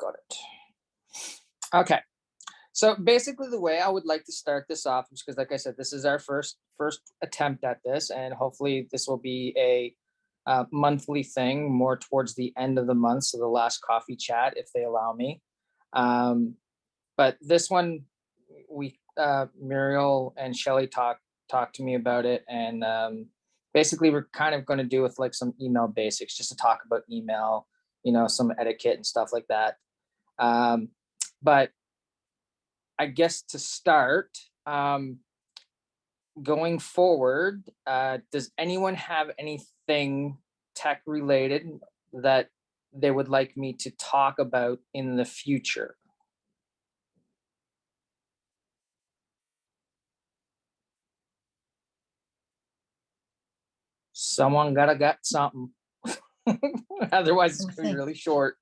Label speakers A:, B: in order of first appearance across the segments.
A: got it. Okay. So basically the way I would like to start this off is because, like I said, this is our first attempt at this, and hopefully this will be a monthly thing more towards the end of the month. So the last coffee chat, if they allow me. But this one, Muriel and Shelly talked to me about it, and basically we're kind of going to do with like some email basics, just to talk about email, some etiquette and stuff like that. But I guess to start, going forward, does anyone have anything tech related that they would like me to talk about in the future? Someone got something. Otherwise it's gonna be really short.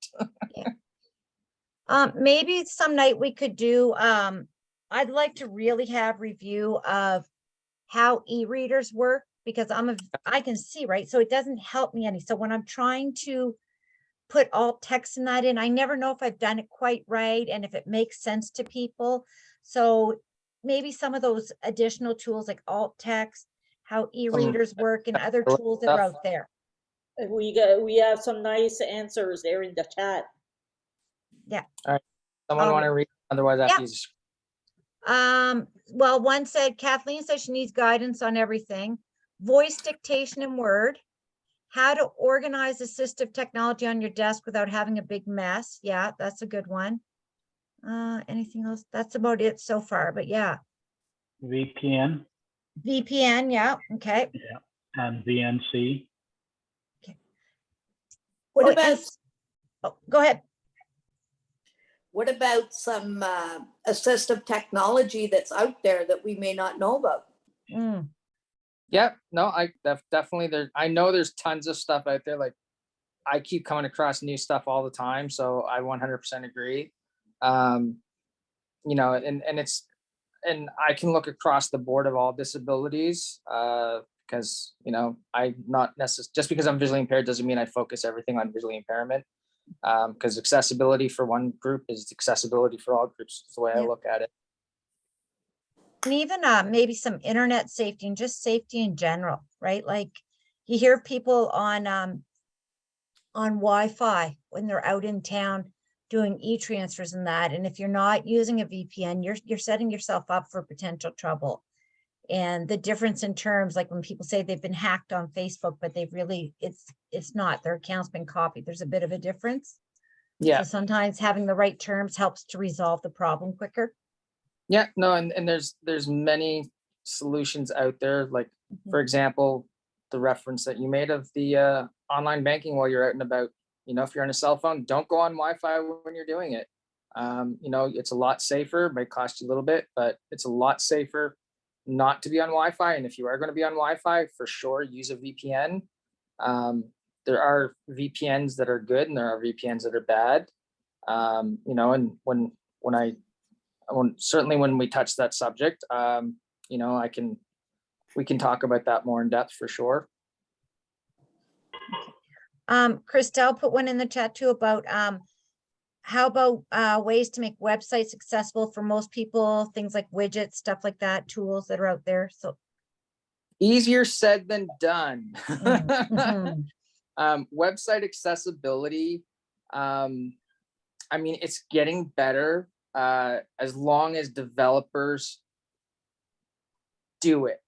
B: Maybe some night we could do, I'd like to really have review of how e-readers work, because I can see, right? So it doesn't help me any. So when I'm trying to put alt text in that in, I never know if I've done it quite right and if it makes sense to people. So maybe some of those additional tools like alt text, how e-readers work, and other tools that are out there.
C: We have some nice answers there in the chat.
B: Yeah.
A: All right. Someone want to read? Otherwise, I have to use.
B: Well, one said, Kathleen says she needs guidance on everything. Voice dictation and Word. How to organize assistive technology on your desk without having a big mess. Yeah, that's a good one. Anything else? That's about it so far, but yeah.
D: VPN.
B: VPN, yeah, okay.
D: Yeah, and VNC.
B: Okay.
E: What about?
B: Go ahead.
E: What about some assistive technology that's out there that we may not know about?
A: Yeah, no, I definitely I know there's tons of stuff out there. Like I keep coming across new stuff all the time, so I 100% agree. And I can look across the board of all disabilities, because I'm not necessarily, just because I'm visually impaired doesn't mean I focus everything on visually impairment. Because accessibility for one group is accessibility for all groups. Is the way I look at it.
B: And even maybe some internet safety and just safety in general, right? Like you hear people on Wi-Fi when they're out in town doing e-transfers and that. And if you're not using a VPN, you're setting yourself up for potential trouble. And the difference in terms, like when people say they've been hacked on Facebook, but they've really, it's not, their account's been copied. There's a bit of a difference.
A: Yeah.
B: So sometimes having the right terms helps to resolve the problem quicker.
A: Yeah, no, and there's many solutions out there. Like, for example, the reference that you made of the online banking while you're out and about. If you're on a cell phone, don't go on Wi-Fi when you're doing it. It's a lot safer. It might cost you a little bit, but it's a lot safer not to be on Wi-Fi. And if you are going to be on Wi-Fi, for sure, use a VPN. There are VPNs that are good and there are VPNs that are bad. And certainly when we touch that subject, we can talk about that more in depth for sure.
B: Christelle put one in the chat too about how about ways to make websites accessible for most people, things like widgets, stuff like that, tools that are out there. So
A: easier said than done. Website accessibility, it's getting better as long as developers do it,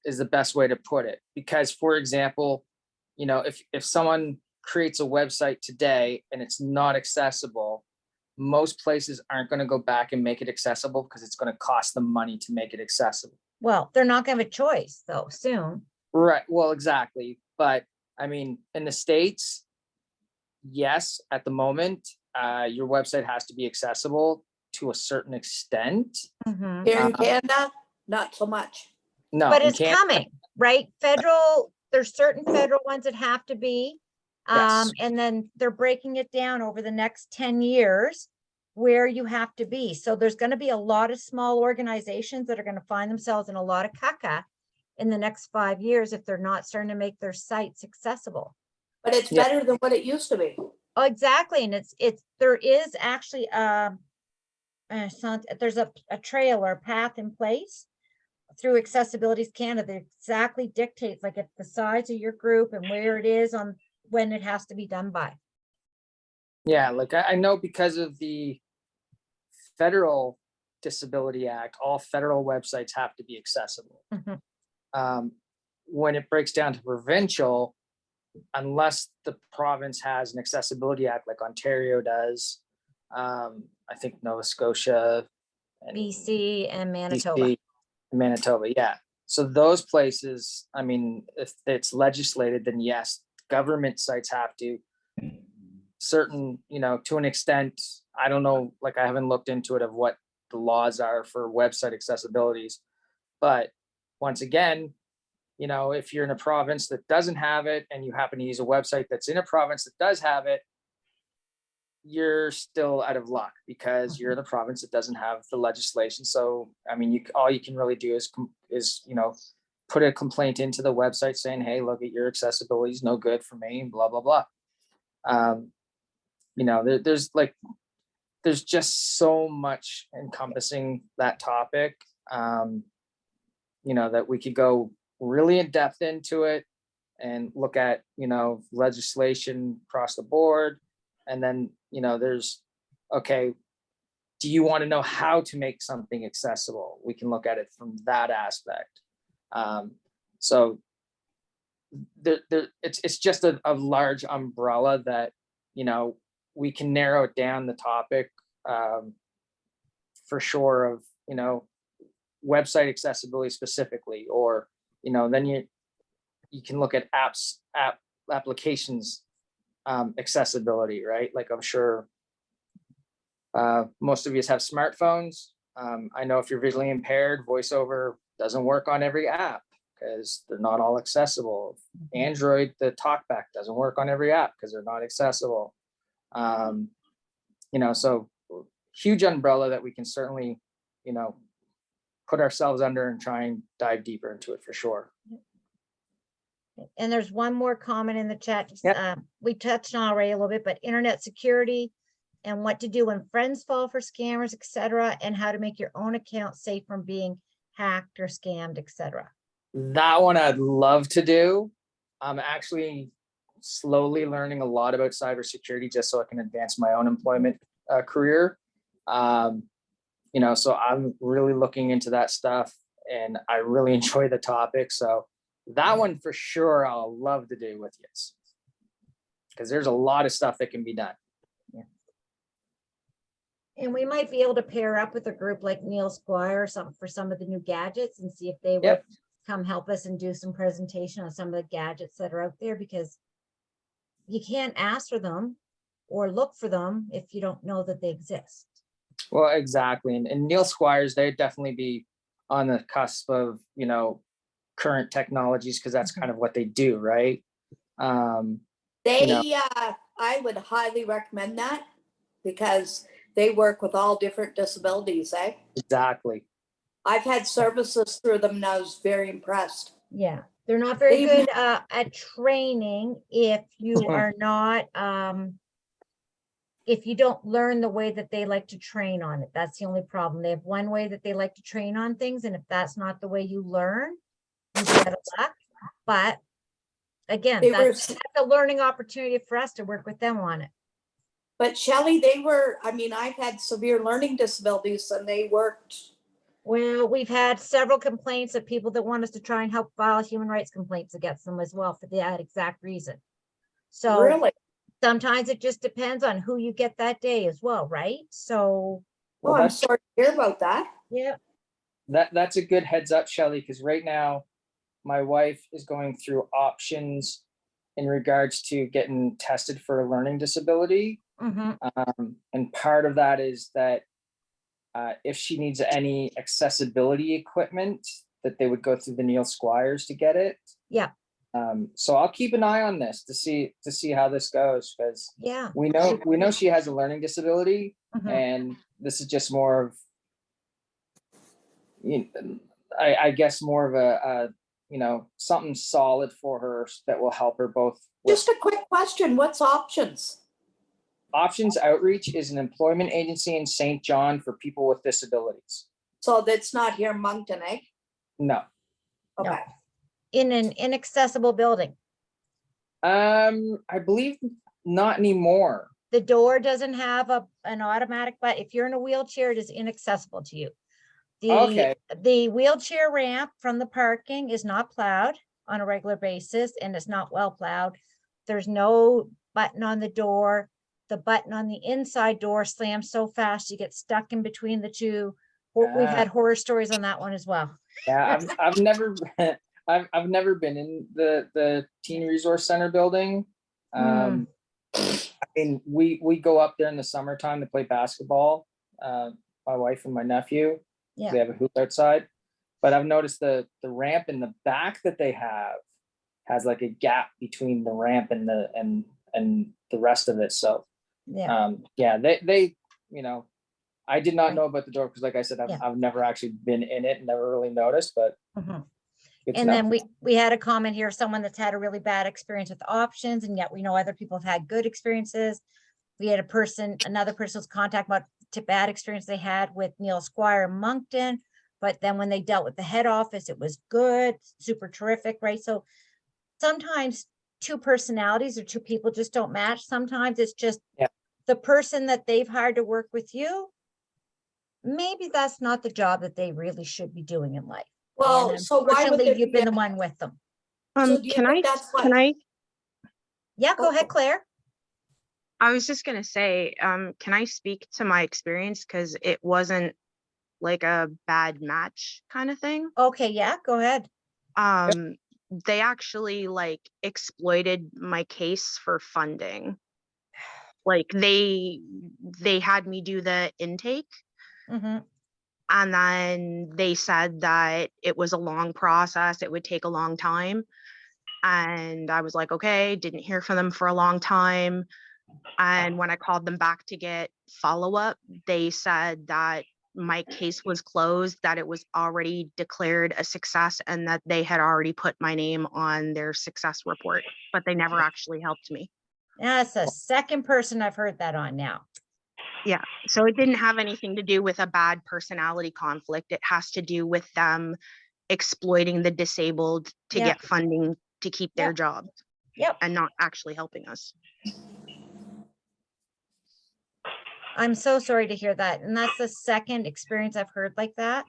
A: is the best way to put it. Because, for example, if someone creates a website today and it's not accessible, most places aren't going to go back and make it accessible because it's going to cost them money to make it accessible.
B: Well, they're not going to have a choice though soon.
A: Right. Well, exactly. But in the States, yes, at the moment, your website has to be accessible to a certain extent.
E: Here in Canada, not so much.
B: No, but it's coming, right? There's certain federal ones that have to be.
A: Yes.
B: And then they're breaking it down over the next 10 years where you have to be. So there's going to be a lot of small organizations that are going to find themselves in a lot of caca in the next 5 years if they're not starting to make their sites accessible.
E: But it's better than what it used to be.
B: Oh, exactly, and there is actually, there's a trail or a path in place through Accessibilities Canada that exactly dictates, like, if the size of your group and where it is on when it has to be done by.
A: Yeah, like I know because of the Federal Disability Act, all federal websites have to be accessible.
B: Mhm.
A: When it breaks down to provincial, unless the province has an accessibility act like Ontario does, I think Nova Scotia and
B: BC and Manitoba.
A: BC, Manitoba, yeah. So those places, I mean, if it's legislated, then yes, government sites have to. Certain, to an extent, I don't know, like I haven't looked into it of what the laws are for website accessibilities. But once again, if you're in a province that doesn't have it and you happen to use a website that's in a province that does have it, you're still out of luck because you're in a province that doesn't have the legislation. So, I mean, all you can really do is put a complaint into the website saying, hey, look at your accessibility is no good for me, blah, blah, blah. There's just so much encompassing that topic, that we could go really in depth into it and look at, legislation across the board. And then, okay, do you want to know how to make something accessible? We can look at it from that aspect. So it's just a large umbrella that, we can narrow it down the topic, for sure, of, website accessibility specifically, or, then you can look at applications, accessibility, right? Like I'm sure most of you have smartphones. I know if you're visually impaired, VoiceOver doesn't work on every app because they're not all accessible. Android, the TalkBack doesn't work on every app because they're not accessible. So huge umbrella that we can certainly, put ourselves under and try and dive deeper into it for sure.
B: And there's one more comment in the chat.
A: Yep.
B: We touched on already a little bit, but internet security and what to do when friends fall for scammers, etc., and how to make your own account safe from being hacked or scammed, etc.
A: That one I'd love to do. I'm actually slowly learning a lot about cybersecurity just so I can advance my own employment career. So I'm really looking into that stuff and I really enjoy the topic. So that one for sure I'll love to do with you because there's a lot of stuff that can be done.
B: Yeah. And we might be able to pair up with a group like Neil Squire or something for some of the new gadgets and see if they would come help us and do some presentation on some of the gadgets that are out there, because you can't ask for them or look for them if you don't know that they exist.
A: Well, exactly. And Neil Squires, they'd definitely be on the cusp of, current technologies because that's kind of what they do, right?
E: I would highly recommend that because they work with all different disabilities, eh?
A: Exactly.
E: I've had services through them and I was very impressed.
B: Yeah, they're not very good at training if you are not, if you don't learn the way that they like to train on it. That's the only problem. They have one way that they like to train on things, and if that's not the way you learn, you get a luck. But again, that's a learning opportunity for us to work with them on it.
E: But Shelley, I've had severe learning disabilities and they worked.
B: Well, we've had several complaints of people that want us to try and help file human rights complaints against them as well for that exact reason. So
E: really,
B: sometimes it just depends on who you get that day as well, right? So,
E: I'm sorry to hear about that.
B: Yeah.
A: That's a good heads up, Shelley, because right now my wife is going through options in regards to getting tested for a learning disability. And part of that is that if she needs any accessibility equipment, that they would go through the Neil Squires to get it.
B: Yeah.
A: So I'll keep an eye on this to see how this goes, because we know she has a learning disability, and this is just more of, I guess more of a something solid for her that will help her both.
E: Just a quick question: what's options?
A: Options Outreach is an employment agency in St. John for people with disabilities.
E: So that's not here in Moncton, eh?
A: No.
B: No.
E: Okay.
B: In an inaccessible building.
A: I believe not anymore.
B: The door doesn't have an automatic, but if you're in a wheelchair, it is inaccessible to you.
A: Okay.
B: The wheelchair ramp from the parking is not plowed on a regular basis, and it's not well plowed. There's no button on the door. The button on the inside door slams so fast you get stuck in between the two. We've had horror stories on that one as well.
A: Yeah, I've never I've never been in the teen resource center building. I mean, we go up there in the summertime to play basketball. My wife and my nephew.
B: Yeah.
A: They have a hoop outside, but I've noticed the ramp in the back that they have has like a gap between the ramp and the rest of it. So
B: Yeah.
A: yeah, they you know, I did not
B: Right.
A: know about the door because, like I said,
B: Yeah.
A: I've never actually been in it, never really noticed, but
B: Mhm.
A: good to
B: And
A: know.
B: then we had a comment here, someone that's had a really bad experience with options, and yet we know other people have had good experiences. We had another person was contacting about to bad experience they had with Neil Squire Moncton, but then when they dealt with the head office, it was good, super terrific, right? So sometimes two personalities or two people just don't match. Sometimes it's just
A: Yeah.
B: the person that they've hired to work with you. Maybe that's not the job that they really should be doing in life.
E: Well,
B: And
E: so why would
B: unfortunately,
E: there
B: you've
E: be
B: been the
E: a-
B: one with them.
E: So do you think that's what?
F: Can I,
B: Yeah, go ahead, Claire.
F: I was just gonna say, can I speak to my experience? Cause it wasn't like a bad match kind of thing.
B: Okay, yeah, go ahead.
F: They actually like exploited my case for funding. Like they had me do the intake,
B: Mhm.
F: and then they said that it was a long process, it would take a long time. And I was like, okay, didn't hear from them for a long time. And when I called them back to get follow-up, they said that my case was closed, that it was already declared a success, and that they had already put my name on their success report, but they never actually helped me.
B: That's the second person I've heard that on now.
F: Yeah, so it didn't have anything to do with a bad personality conflict. It has to do with them exploiting the disabled to
B: Yeah.
F: get funding to keep their
B: Yeah.
F: jobs
B: Yep.
F: and not actually helping us.
B: I'm so sorry to hear that. And that's the second experience I've heard like that.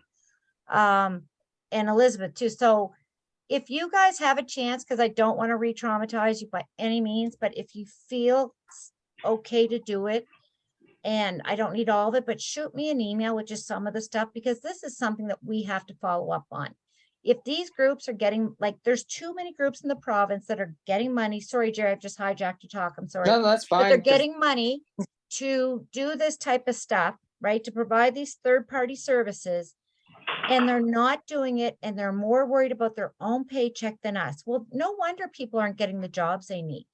B: And Elizabeth too. So if you guys have a chance, because I don't want to re-traumatize you by any means, but if you feel okay to do it, and I don't need all of it, but shoot me an email with just some of the stuff, because this is something that we have to follow up on. If these groups are getting, like, there's too many groups in the province that are getting money. Sorry, Jerry, I've just hijacked your talk. I'm sorry.
A: No, that's
B: But
A: fine.
B: they're
A: 'Cause-
B: getting money to do this type of stuff, right? To provide these third-party services. And they're not doing it, and they're more worried about their own paycheck than us. Well, no wonder people aren't getting the jobs they need.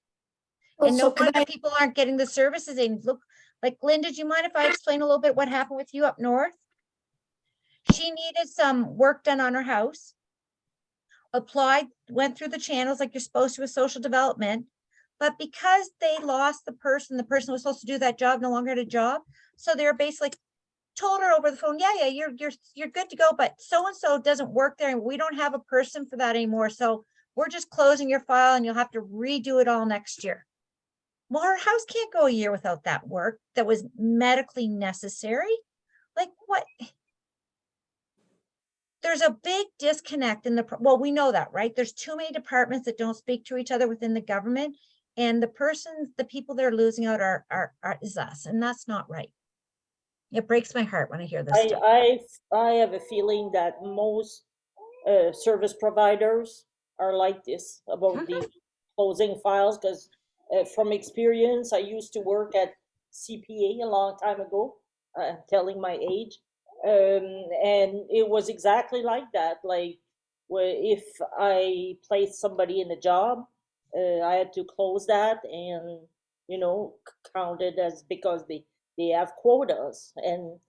E: Well,
B: And
E: so
B: no
E: can
B: wonder
E: I-
B: people aren't getting the services they need. Look, like Linda, do you mind if I explain a little bit what happened with you up north? She needed some work done on her house. Applied, went through the channels like you're supposed to with social development. But because they lost the person who was supposed to do that job no longer had a job. So they're basically told her over the phone, yeah, you're good to go, but so-and-so doesn't work there, and we don't have a person for that anymore. So we're just closing your file and you'll have to redo it all next year. Well, her house can't go a year without that work that was medically necessary. Like what? There's a big disconnect in well, we know that, right? There's too many departments that don't speak to each other within the government, and the people they're losing out is us, and that's not right. It breaks my heart when I hear this stuff.
C: I have a feeling that most service providers are like this about the closing files, because from experience, I used to work at CPA a long time ago, telling my age, and it was exactly like that. Like, if I placed somebody in a job, I had to close that and count it as because they have quotas, and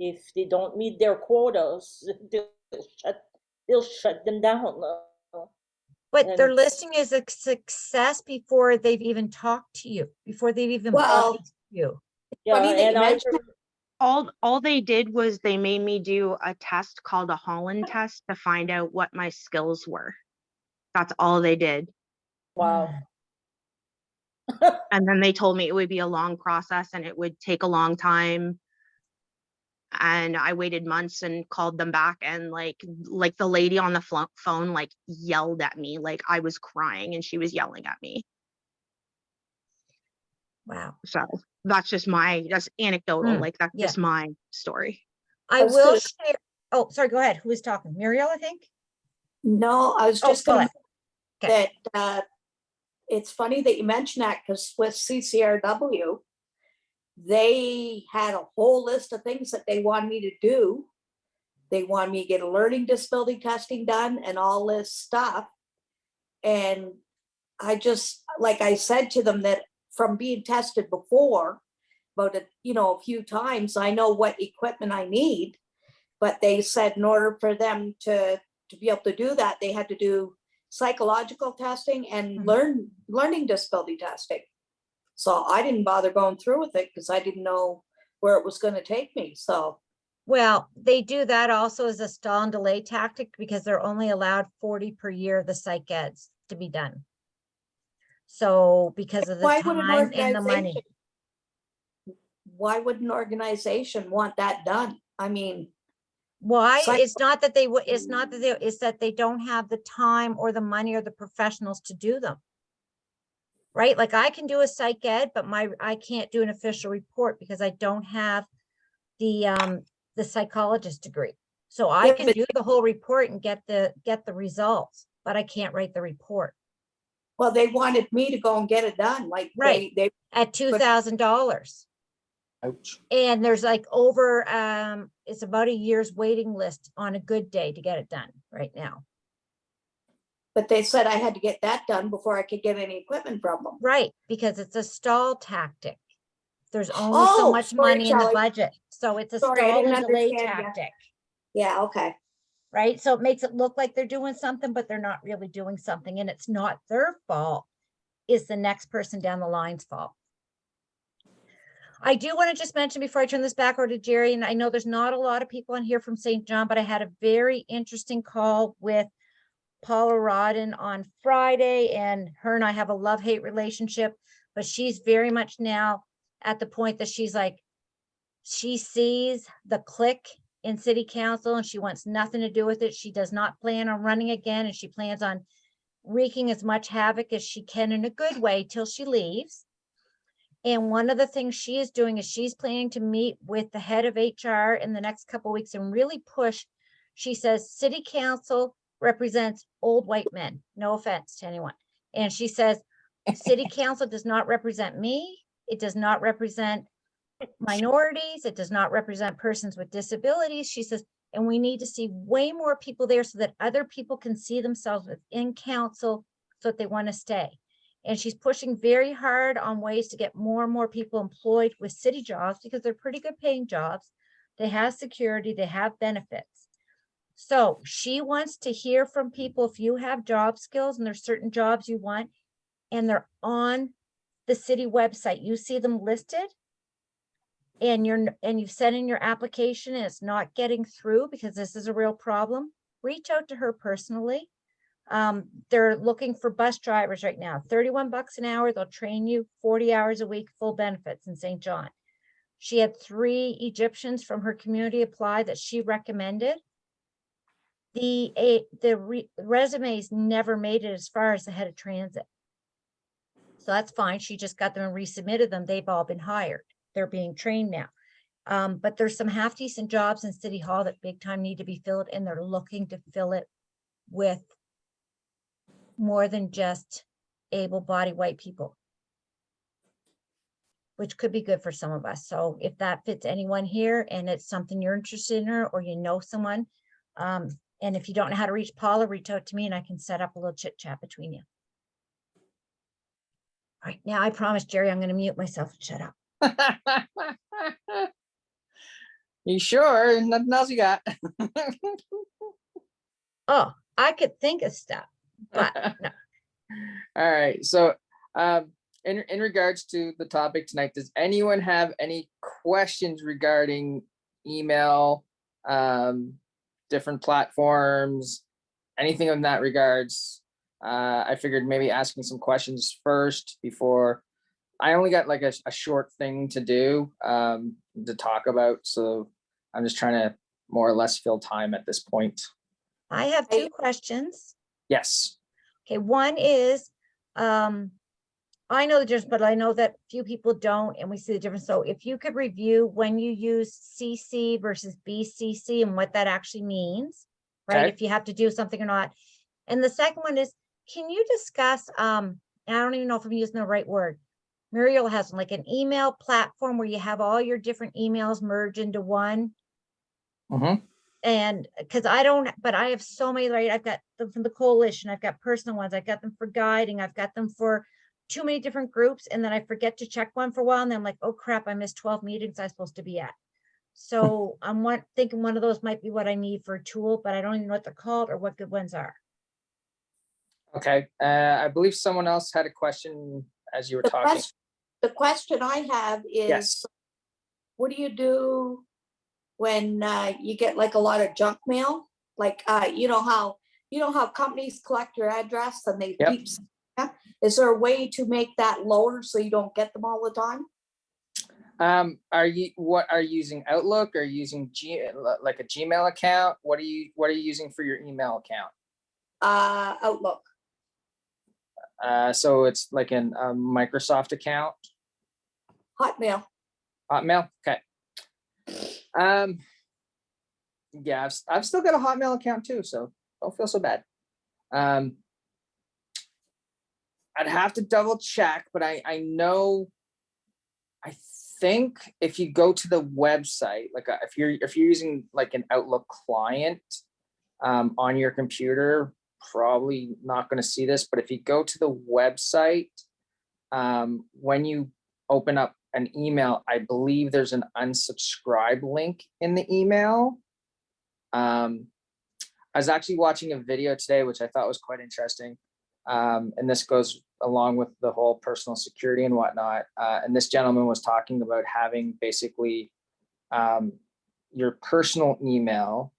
C: if they don't meet their quotas, they'll shut them down.
B: But
C: And
B: their listing is a success before they've even talked to you, before they've even.
E: Well,
B: You.
C: Yeah,
E: Funny that
C: and
E: you
C: I,
E: mentioned that.
F: All they did was they made me do a test called a Holland test to find out what my skills were. That's all they did.
C: wow.
F: And then they told me it would be a long process and it would take a long time. And I waited months and called them back, and like the lady on the phone like yelled at me, like I was crying and she was yelling at me.
B: Wow.
F: So that's anecdotal. Like that's
B: yeah.
F: just my story.
B: I
E: was
B: will
E: gonna-
B: share. Oh, sorry, go ahead. Who is talking? Muriel, I think.
E: No, I was
B: Oh,
E: just
B: go
E: going to
B: ahead.
E: that it's funny that you mention that, because with CCRW, they had a whole list of things that they wanted me to do. They wanted me to get a learning disability testing done and all this stuff. And I just, like I said to them, that from being tested before, about a few times, I know what equipment I need. But they said in order for them to be able to do that, they had to do psychological testing and learning disability testing. So I didn't bother going through with it because I didn't know where it was going to take me. So
B: Well, they do that also as a stall and delay tactic because they're only allowed 40 per year of the psych eds to be done. So because of the
E: why would an
B: time and the money.
E: organization? Why would an organization want that done? I mean,
B: Why?
E: Psych-
B: It's not that it's that they don't have the time or the money or the professionals to do them. Right? Like I can do a psych ed, but I can't do an official report because I don't have the psychologist degree. So I
E: Yeah,
B: can
E: but-
B: do the whole report and get the results, but I can't write the report.
E: well, they wanted me to go and get it done. Like
B: Right.
E: they
B: At $2,000.
A: Ouch.
B: And there's like over it's about a year's waiting list on a good day to get it done right now.
E: but they said I had to get that done before I could get any equipment from them.
B: Right, because it's a stall tactic. There's only so
E: Oh,
B: much
E: sorry,
B: money in the
E: Shelley.
B: budget. So it's a
E: Sorry, I
B: stall
E: didn't
B: and delay
E: understand ya.
B: tactic,
E: Yeah, okay.
B: right? So it makes it look like they're doing something, but they're not really doing something. And it's not their fault. It's the next person down the line's fault. I do want to just mention before I turn this back over to Gerry, and I know there's not a lot of people on here from St. John, but I had a very interesting call with Paula Rodden on Friday, and her and I have a love-hate relationship, but she's very much now at the point that she's like, she sees the clique in city council and she wants nothing to do with it. She does not plan on running again, and she plans on wreaking as much havoc as she can in a good way till she leaves. And one of the things she is doing is she's planning to meet with the head of HR in the next couple of weeks and really push. She says city council represents old white men. No offense to anyone. And she says city council does not represent me. It does not represent minorities. It does not represent persons with disabilities. She says, and we need to see way more people there so that other people can see themselves within council so that they want to stay. And she's pushing very hard on ways to get more and more people employed with city jobs because they're pretty good paying jobs. They have security, they have benefits. So she wants to hear from people. If you have job skills and there's certain jobs you want and they're on the city website, you see them listed and you've sent in your application and it's not getting through because this is a real problem, reach out to her personally. They're looking for bus drivers right now, $31 an hour. They'll train you 40 hours a week, full benefits in St. John. She had 3 Egyptians from her community apply that she recommended. The resumes never made it as far as the head of transit. So that's fine. She just got them and resubmitted them. They've all been hired. They're being trained now. But there's some half decent jobs in City Hall that big time need to be filled, and they're looking to fill it with more than just able-bodied white people, which could be good for some of us. So if that fits anyone here and it's something you're interested in or you know someone, and if you don't know how to reach Paula, reach out to me and I can set up a little chit chat between you. All right, now I promise, Gerry, I'm going to mute myself and shut up.
A: You sure? Nothing else you got?
B: Oh, I could think of stuff, but no.
A: All right. So in regards to the topic tonight, does anyone have any questions regarding email, different platforms, anything in that regards? I figured maybe asking some questions first before. I only got like a short thing to do, to talk about, so I'm just trying to more or less fill time at this point.
B: I have two questions.
A: Yes.
B: Okay, one is, I know the difference, but I know that few people don't, and we see the difference. So if you could review when you use CC versus BCC and what that actually means, right?
A: Okay.
B: If you have to do something or not. And the second one is, can you discuss, and I don't even know if I'm using the right word. Muriel has like an email platform where you have all your different emails merged into one.
A: Mm-hmm.
B: And because I don't, but I have so many, right? I've got them from the coalition, I've got personal ones, I've got them for guiding, I've got them for too many different groups. And then I forget to check one for a while. And then I'm like, oh crap, I missed 12 meetings I'm supposed to be at. So I'm thinking one of those might be what I need for a tool, but I don't even know what they're called or what good ones are.
A: Okay. I believe someone else had a question as you were
E: The
A: talking.
E: the question I have is,
A: Yes.
E: what do you do when you get like a lot of junk mail? Like, you know how companies collect your address and they
A: Yep.
E: keep, is there a way to make that lower so you don't get them all the time?
A: Are you using Outlook? Are you using like a Gmail account? What are you using for your email account?
E: Outlook.
A: So it's like a Microsoft account.
E: Hotmail.
A: Hotmail. Okay. Yeah, I've still got a Hotmail account too, so don't feel so bad. I'd have to double check, but I know. I think if you go to the website, like if you're using like an Outlook client on your computer, probably not going to see this. But if you go to the website, when you open up an email, I believe there's an unsubscribe link in the email. I was actually watching a video today, which I thought was quite interesting. And this goes along with the whole personal security and whatnot. And this gentleman was talking about having basically your personal email.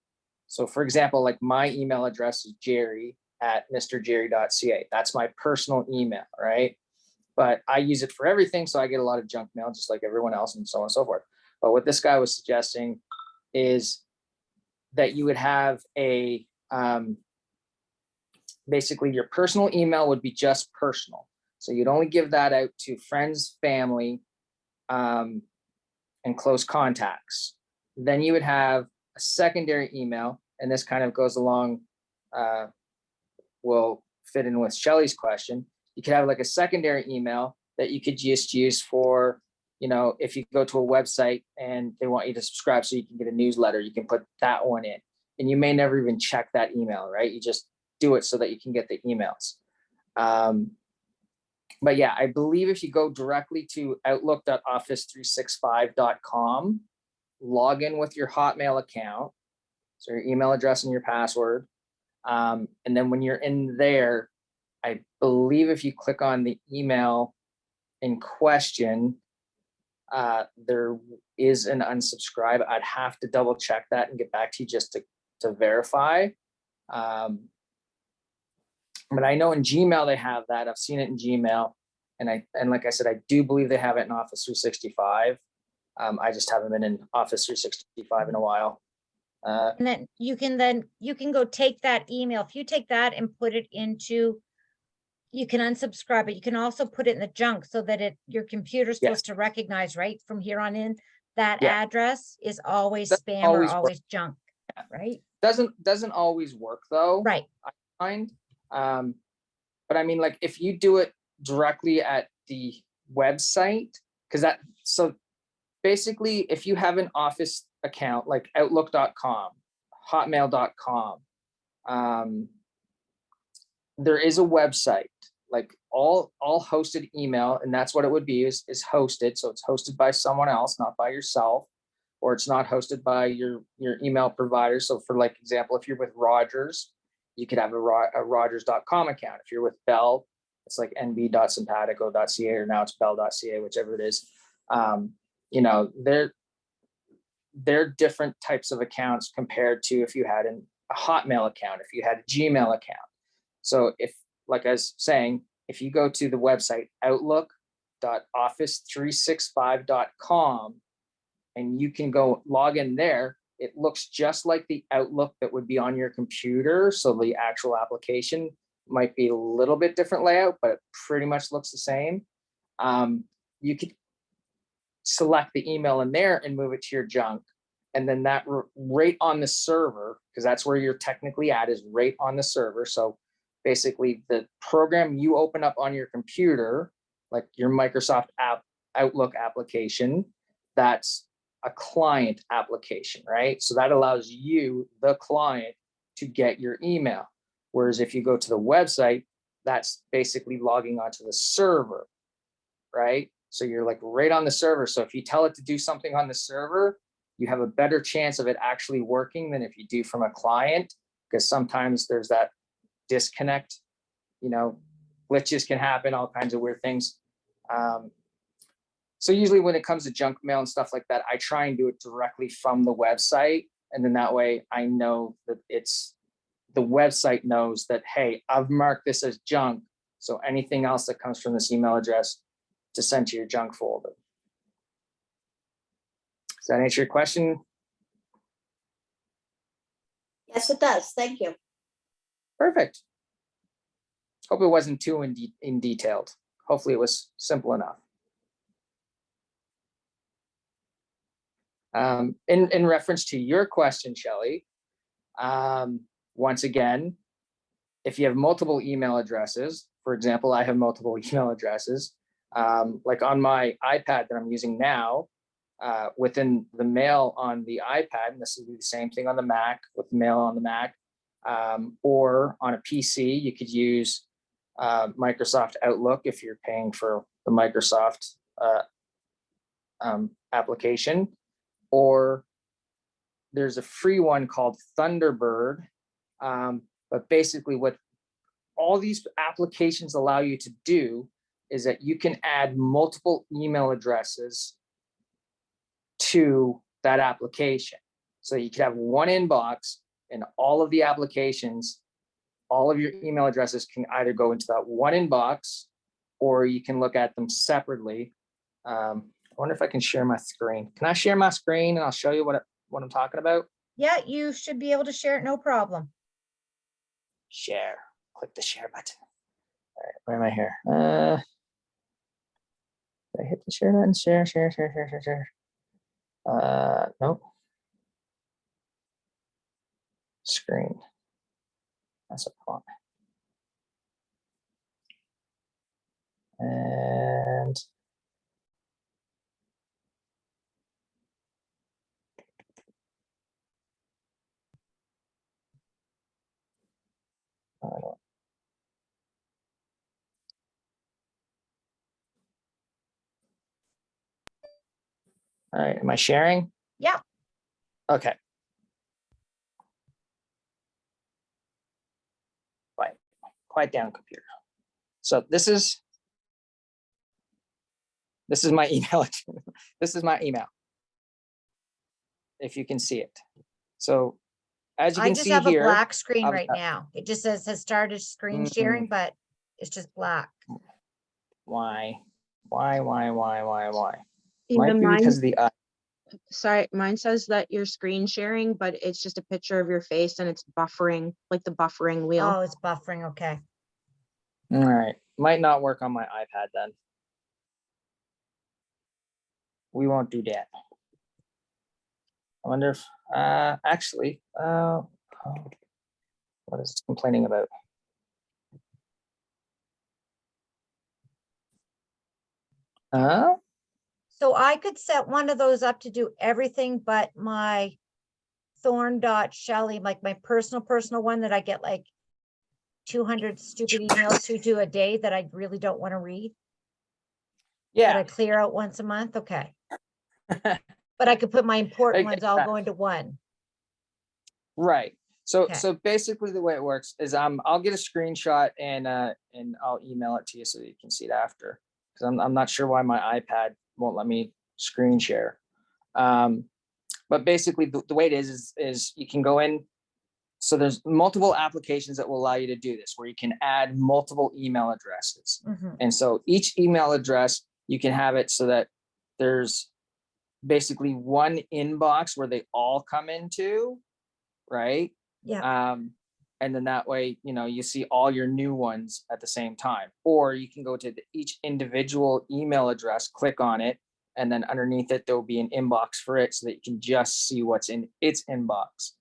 A: So for example, like my email address is Gerry@mrgerry.ca. That's my personal email, right? But I use it for everything. So I get a lot of junk mail, just like everyone else, and so on and so forth. But what this guy was suggesting is that you would have a, basically your personal email would be just personal. So you'd only give that out to friends, family, and close contacts. Then you would have a secondary email, and this kind of goes along, will fit in with Shelley's question. You could have like a secondary email that you could just use for, if you go to a website and they want you to subscribe so you can get a newsletter, you can put that one in. And you may never even check that email, right? You just do it so that you can get the emails. But yeah, I believe if you go directly to outlook.office365.com, log in with your Hotmail account, so your email address and your password. And then when you're in there, I believe if you click on the email in question, there is an unsubscribe. I'd have to double check that and get back to you just to verify. But I know in Gmail they have that. I've seen it in Gmail, and like I said, I do believe they have it in Office 365. I just haven't been in Office 365 in a while.
B: And then you can go take that email. If you take that and put it into, you can unsubscribe it. You can also put it in the junk so that your computer's supposed to recognize right from here on in that address is always spam or always junk, right?
A: Doesn't always work though.
B: Right.
A: I find. But I mean, like if you do it directly at the website, so basically if you have an Office account like outlook.com, hotmail.com, there is a website, like all hosted email, and that's what it would be is hosted. So it's hosted by someone else, not by yourself, or it's not hosted by your email provider. So for like example, if you're with Rogers, you could have a Rogers.com account. If you're with Bell, It's like nb.simpatico.ca, or now it's bell.ca, whichever it is. You know, they're different types of accounts compared to if you had a Hotmail account, if you had a Gmail account. So if, like I was saying, if you go to the website outlook.office365.com and you can go log in there, it looks just like the Outlook that would be on your computer. So the actual application might be a little bit different layout, but it pretty much looks the same. You could select the email in there and move it to your junk. And then that right on the server, because that's where you're technically at, is right on the server. So basically the program you open up on your computer, like your Microsoft Outlook application, that's a client application, right? So that allows you, the client, to get your email. Whereas if you go to the website, that's basically logging onto the server, right? So you're like right on the server. So if you tell it to do something on the server, you have a better chance of it actually working than if you do from a client, because sometimes there's that disconnect, you know, glitches can happen, all kinds of weird things. So usually when it comes to junk mail and stuff like that, I try and do it directly from the website. And then that way I know that the website knows that, hey, I've marked this as junk. So anything else that comes from this email address to send to your junk folder. Does that answer your question?
E: Yes, it does. Thank you.
A: Perfect. Hope it wasn't too in detailed. Hopefully it was simple enough. In reference to your question, Shelley, once again, if you have multiple email addresses, for example, I have multiple email addresses, like on my iPad that I'm using now, within the mail on the iPad, and this will be the same thing on the Mac with mail on the Mac, or on a PC, you could use Microsoft Outlook if you're paying for the Microsoft application, or there's a free one called Thunderbird. But basically what all these applications allow you to do is that you can add multiple email addresses to that application. So you could have one inbox and all of the applications, all of your email addresses can either go into that one inbox, or you can look at them separately. I wonder if I can share my screen. Can I share my screen and I'll show you what I'm talking about?
B: Yeah, you should be able to share it, no problem.
A: Share. Click the share button. All right, where am I here? Did I hit the share button? Share. Nope. Screen. That's a font. And all right, am I sharing?
B: Yeah.
A: Okay. Quiet down, computer. So this is my email. This is my email, if you can see it. So as you
B: I
A: can
B: just
A: see
B: have
A: here,
B: a black screen
A: I've
B: right
A: got-
B: now. It just says has started screen sharing, but it's just black.
A: why? Might
F: Even
A: be
F: mine,
A: because of the
F: sorry, mine says that you're screen sharing, but it's just a picture of your face and it's buffering, like the buffering wheel.
B: Oh, it's buffering. Okay.
A: all right, might not work on my iPad then. We won't do that. I wonder if actually what is it complaining about?
B: So I could set one of those up to do everything but my Thorn.Shelley, like my personal one that I get like 200 stupid emails to do a day that I really don't want to read. That I
A: Yeah.
B: clear out once a month. Okay. But I could put my important
A: I
B: ones
A: get
B: all
A: that.
B: go into one.
A: Right. So,
B: Okay.
A: so basically the way it works is I'll get a screenshot and I'll email it to you so that you can see it after. Cause I'm not sure why my iPad won't let me screen share. But basically the way it is you can go in. So there's multiple applications that will allow you to do this, where you can add multiple email addresses.
B: Mhm.
A: And so each email address, you can have it so that there's basically one inbox where they all come into, right?
B: Yeah,
A: And then that way, you see all your new ones at the same time. Or you can go to each individual email address, click on it, and then underneath it, there'll be an inbox for it so that you can just see what's in its inbox.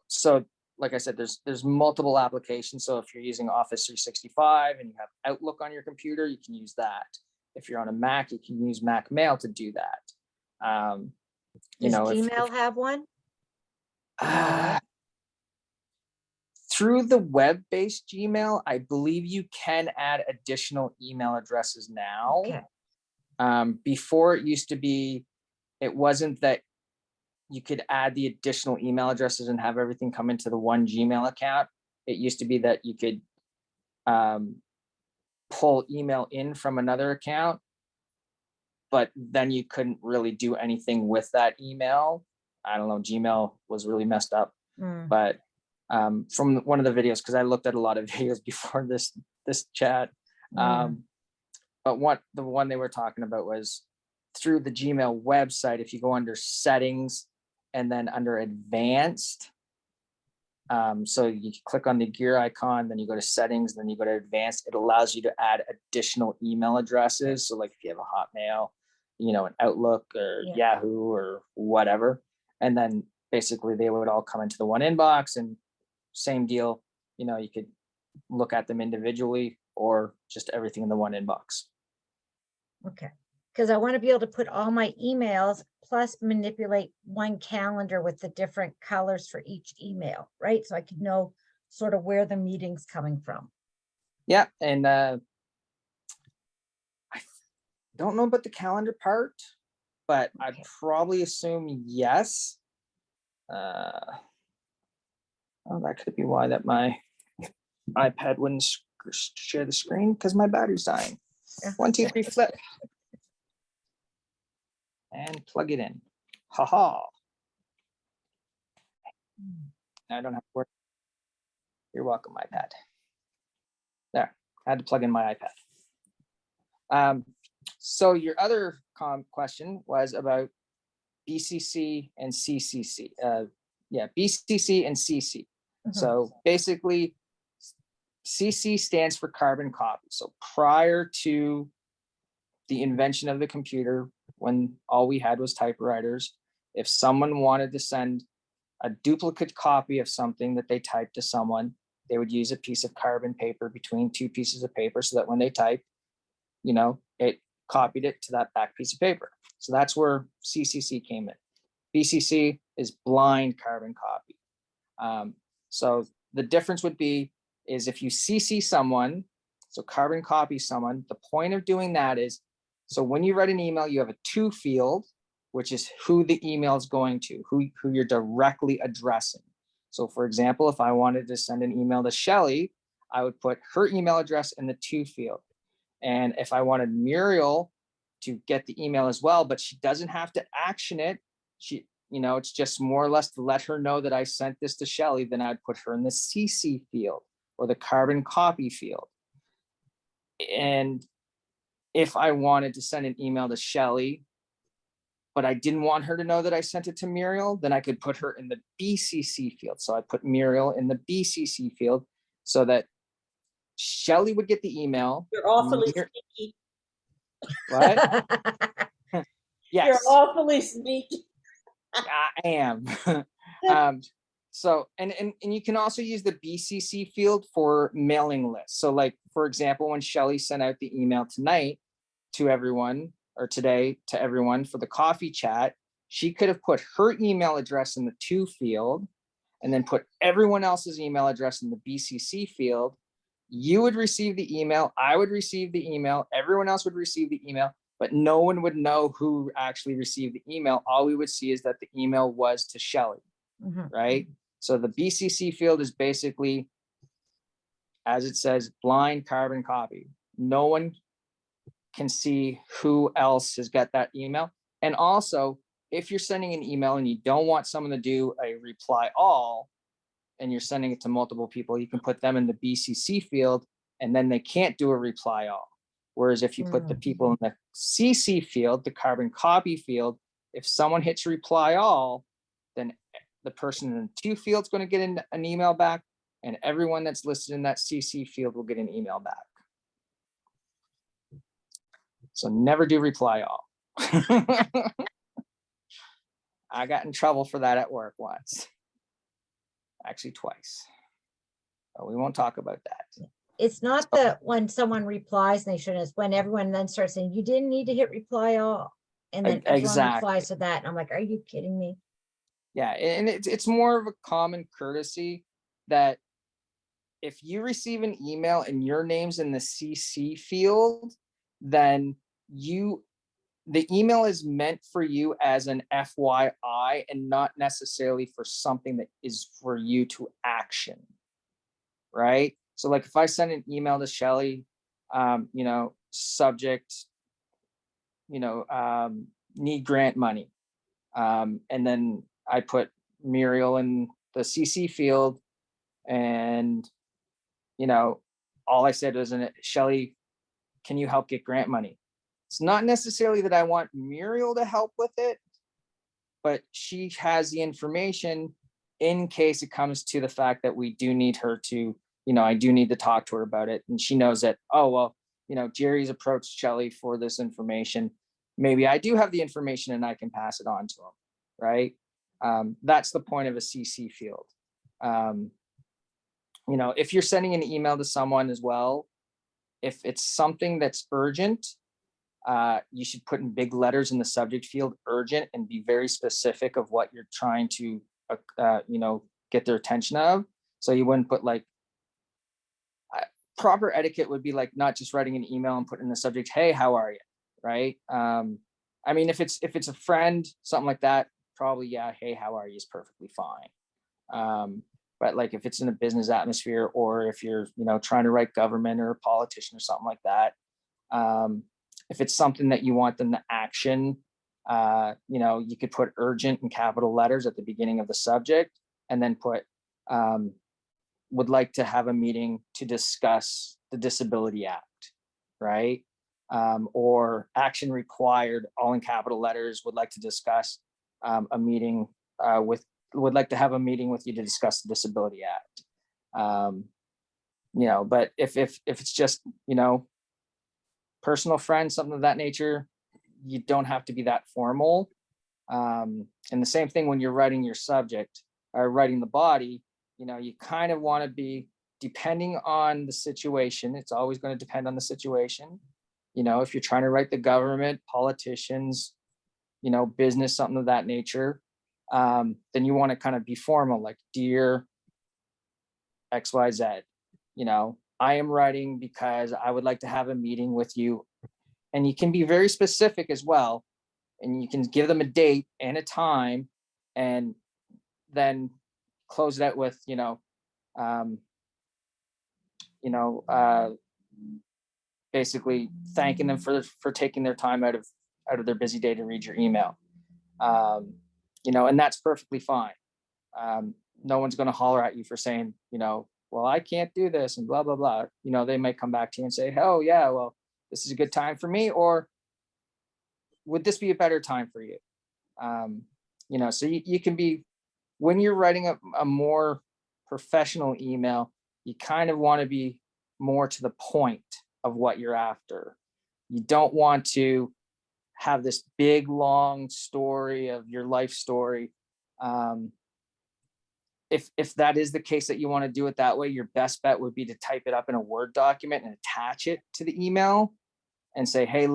A: So like I said, there's multiple applications. So if you're using Office 365 and you have Outlook on your computer, you can use that. If you're on a Mac, you can use Mac Mail to do that.
B: does
A: If
B: Gmail have one?
A: through the web-based Gmail, I believe you can add additional email addresses now.
B: Okay,
A: Before it used to be, it wasn't that you could add the additional email addresses and have everything come into the one Gmail account. It used to be that you could pull email in from another account, but then you couldn't really do anything with that email. I don't know, Gmail was really messed up.
B: Mm,
A: But from one of the videos, because I looked at a lot of videos before this chat,
B: mm.
A: but the one they were talking about was through the Gmail website. If you go under settings and then under advanced, so you click on the gear icon, then you go to settings, then you go to advanced. It allows you to add additional email addresses. So like if you have a Hotmail, an Outlook or
B: Yeah.
A: Yahoo or whatever, and then basically they would all come into the one inbox, and same deal. You could look at them individually or just everything in the one inbox.
B: Okay, because I want to be able to put all my emails plus manipulate one calendar with the different colors for each email, right? So I could know sort of where the meeting's coming from.
A: Yeah, and I don't know about the calendar part, but I'd
B: Okay.
A: probably assume yes. Oh, that could be why that my iPad wouldn't share the screen, because my battery's dying. 1, 2, 3, flip. And plug it in. Haha. I don't have to work. You're welcome, iPad. There, I had to plug in my iPad. So your other question was about BCC and CCC. BCC and CC.
B: Mhm.
A: So basically, CC stands for carbon copy. So prior to the invention of the computer, when all we had was typewriters, if someone wanted to send a duplicate copy of something that they typed to someone, they would use a piece of carbon paper between two pieces of paper so that when they typed, it copied it to that back piece of paper. So that's where CCC came in. BCC is blind carbon copy. So the difference would be is if you CC someone, so carbon copy someone, the point of doing that is, so when you write an email, you have a to field, which is who the email is going to, who you're directly addressing. So for example, if I wanted to send an email to Shelly, I would put her email address in the to field. And if I wanted Muriel to get the email as well, but she doesn't have to action it, it's just more or less to let her know that I sent this to Shelly, then I'd put her in the CC field or the carbon copy field. And if I wanted to send an email to Shelly, but I didn't want her to know that I sent it to Muriel, then I could put her in the BCC field. So I put Muriel in the BCC field so that Shelly would get the email.
C: You're awfully sneaky.
A: What? Yes.
C: You're awfully sneaky.
A: I am. So, and you can also use the BCC field for mailing lists. So like, for example, when Shelly sent out the email tonight to everyone, or today to everyone for the coffee chat, she could have put her email address in the to field and then put everyone else's email address in the BCC field. You would receive the email, I would receive the email, everyone else would receive the email, but no one would know who actually received the email. All we would see is that the email was to Shelly.
B: Mhm.
A: right? So the BCC field is basically, as it says, blind carbon copy. No one can see who else has got that email. And also, if you're sending an email and you don't want someone to do a reply all, and you're sending it to multiple people, you can put them in the BCC field, and then they can't do a reply all. Whereas if you put the people in the CC field, the carbon copy field, if someone hits reply all, then the person in the 2 fields going to get an email back, and everyone that's listed in that CC field will get an email back. So never do reply all. I got in trouble for that at work once. Actually, twice. But we won't talk about that.
B: It's not that when someone replies and they shouldn't, it's when everyone then starts saying, you didn't need to hit reply all. And then everyone
A: Exactly.
B: replies to that. And I'm like, are you kidding me?
A: Yeah, and it's more of a common courtesy that if you receive an email and your name's in the CC field, then the email is meant for you as an FYI and not necessarily for something that is for you to action, right? So like if I send an email to Shelly, subject, need grant money. And then I put Muriel in the CC field, and all I said was, Shelly, can you help get grant money? It's not necessarily that I want Muriel to help with it, but she has the information in case it comes to the fact that we do need her to, I do need to talk to her about it. And she knows that, oh, well, Gerry's approached Shelly for this information. Maybe I do have the information and I can pass it on to him, right? That's the point of a CC field. If you're sending an email to someone as well, if it's something that's urgent, you should put in big letters in the subject field, urgent, and be very specific of what you're trying to, get their attention of. So you wouldn't put proper etiquette would be like not just writing an email and putting in the subject, hey, how are you? Right. I mean, if it's a friend, something like that, probably, yeah, hey, how are you is perfectly fine. But like if it's in a business atmosphere, or if you're, trying to write government or a politician or something like that, if it's something that you want them to action, you could put urgent in capital letters at the beginning of the subject, and then put, would like to have a meeting to discuss the Disability Act, right? Or action required, all in capital letters, would like to discuss a meeting would like to have a meeting with you to discuss the Disability Act. But if it's just, personal friend, something of that nature, you don't have to be that formal. And the same thing when you're writing your subject or writing the body, you kind of want to be, depending on the situation, it's always going to depend on the situation. If you're trying to write the government, politicians, business, something of that nature, then you want to kind of be formal, like, dear XYZ, I am writing because I would like to have a meeting with you. And you can be very specific as well. And you can give them a date and a time, and then close it out with, basically thanking them for taking their time out of their busy day to read your email. And that's perfectly fine. No one's going to holler at you for saying, well, I can't do this and blah, blah, blah. They might come back to you and say, oh yeah, well, this is a good time for me, or would this be a better time for you? So you can be, when you're writing a more professional email, you kind of want to be more to the point of what you're after. You don't want to have this big, long story of your life story. If that is the case that you want to do it that way, your best bet would be to type it up in a Word document and attach it to the email and say, hey,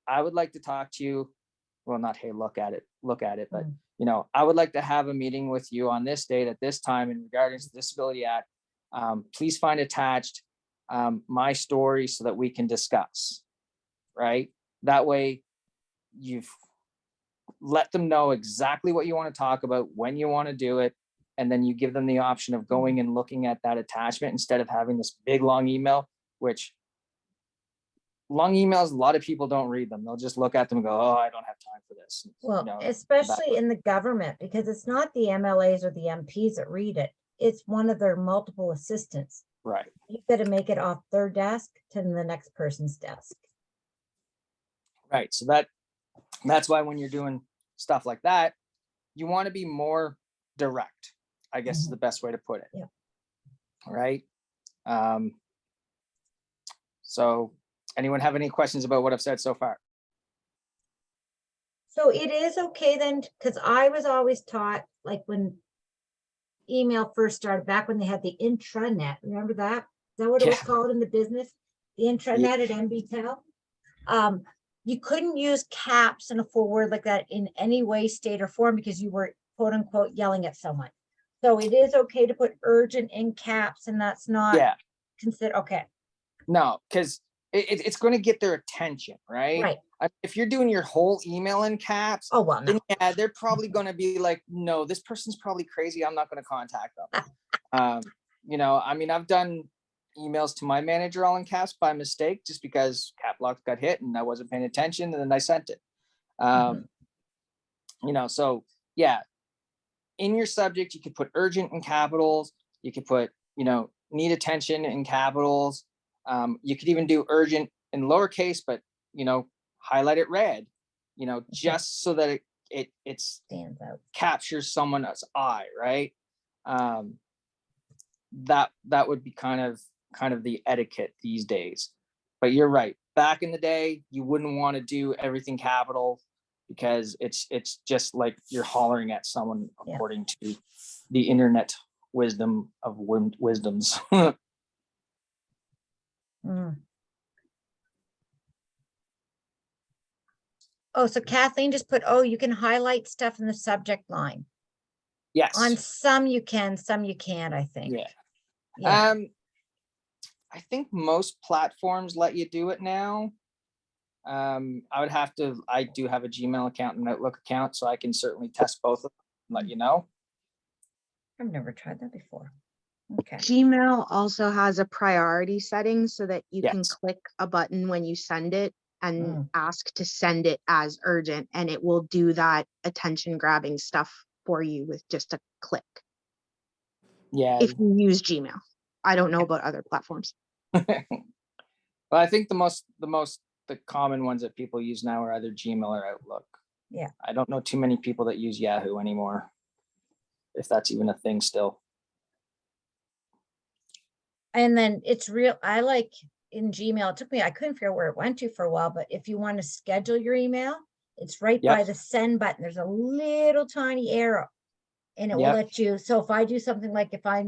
A: I would like to talk to you. Well, not, hey, look at it, but I would like to have a meeting with you on this date at this time in regards to the Disability Act. Please find attached my story so that we can discuss, right? That way you've let them know exactly what you want to talk about, when you want to do it, and then you give them the option of going and looking at that attachment instead of having this big long email, which long emails, a lot of people don't read them. They'll just look at them and go, oh, I don't have time for this.
B: Well,
A: You know,
B: especially in the government, because it's not the MLAs or the MPs that read it. It's one of their multiple assistants.
A: right.
B: You've got to make it off their desk to the next person's desk.
A: Right. So that's why when you're doing stuff like that, you want to be more direct, I guess is the best way to put it.
B: Yeah.
A: Right. So anyone have any questions about what I've said so far?
B: So it is okay then, because I was always taught, like when email first started, back when they had the intranet, remember that? Is that what it was
A: Yeah.
B: called in the business? The intranet at MBTEL? You couldn't use caps in a full word like that in any way, state, or form because you were quote unquote yelling at someone. So it is okay to put urgent in caps, and that's not
A: Yeah.
B: considered okay.
A: No, because it's going to get their attention, right?
B: Right.
A: If you're doing your whole email in caps,
B: Oh, well, no.
A: then yeah, they're probably going to be like, no, this person's probably crazy. I'm not going to contact them. You know, I mean, I've done emails to my manager all in caps by mistake, just because cap lock got hit and I wasn't paying attention, and then I sent it. You know, so yeah, in your subject, you could put urgent in capitals. You could put, you know, need attention in capitals. You could even do urgent in lowercase, but, you know, highlight it red, you know, just so that it
B: Stands out.
A: captures someone's eye, right? That would be kind of the etiquette these days. But you're right. Back in the day, you wouldn't want to do everything capital, because it's just like you're hollering at someone, according to the internet wisdom of wisdoms.
B: Oh, so Kathleen just put, oh, you can highlight stuff in the subject line.
A: Yes.
B: On some you can, some you can't, I think.
A: Yeah.
B: Yeah.
A: I think most platforms let you do it now. I do have a Gmail account and Outlook account, so I can certainly test both of them and let you know.
B: I've never tried that before. Okay.
F: Gmail also has a priority setting so that you can
A: Yes.
F: click a button when you send it and
B: Mm.
F: ask to send it as urgent, and it will do that attention grabbing stuff for you with just a click
A: Yeah.
F: if you use Gmail. I don't know about other platforms.
A: Well, I think the common ones that people use now are either Gmail or Outlook.
B: Yeah.
A: I don't know too many people that use Yahoo anymore, if that's even a thing still.
B: And then it's real, I like in Gmail, it took me, I couldn't figure out where it went to for a while, but if you want to schedule your email, it's right by
A: Yep.
B: the send button. There's a little tiny arrow. And it will
A: Yep.
B: let you, so if I do something like if I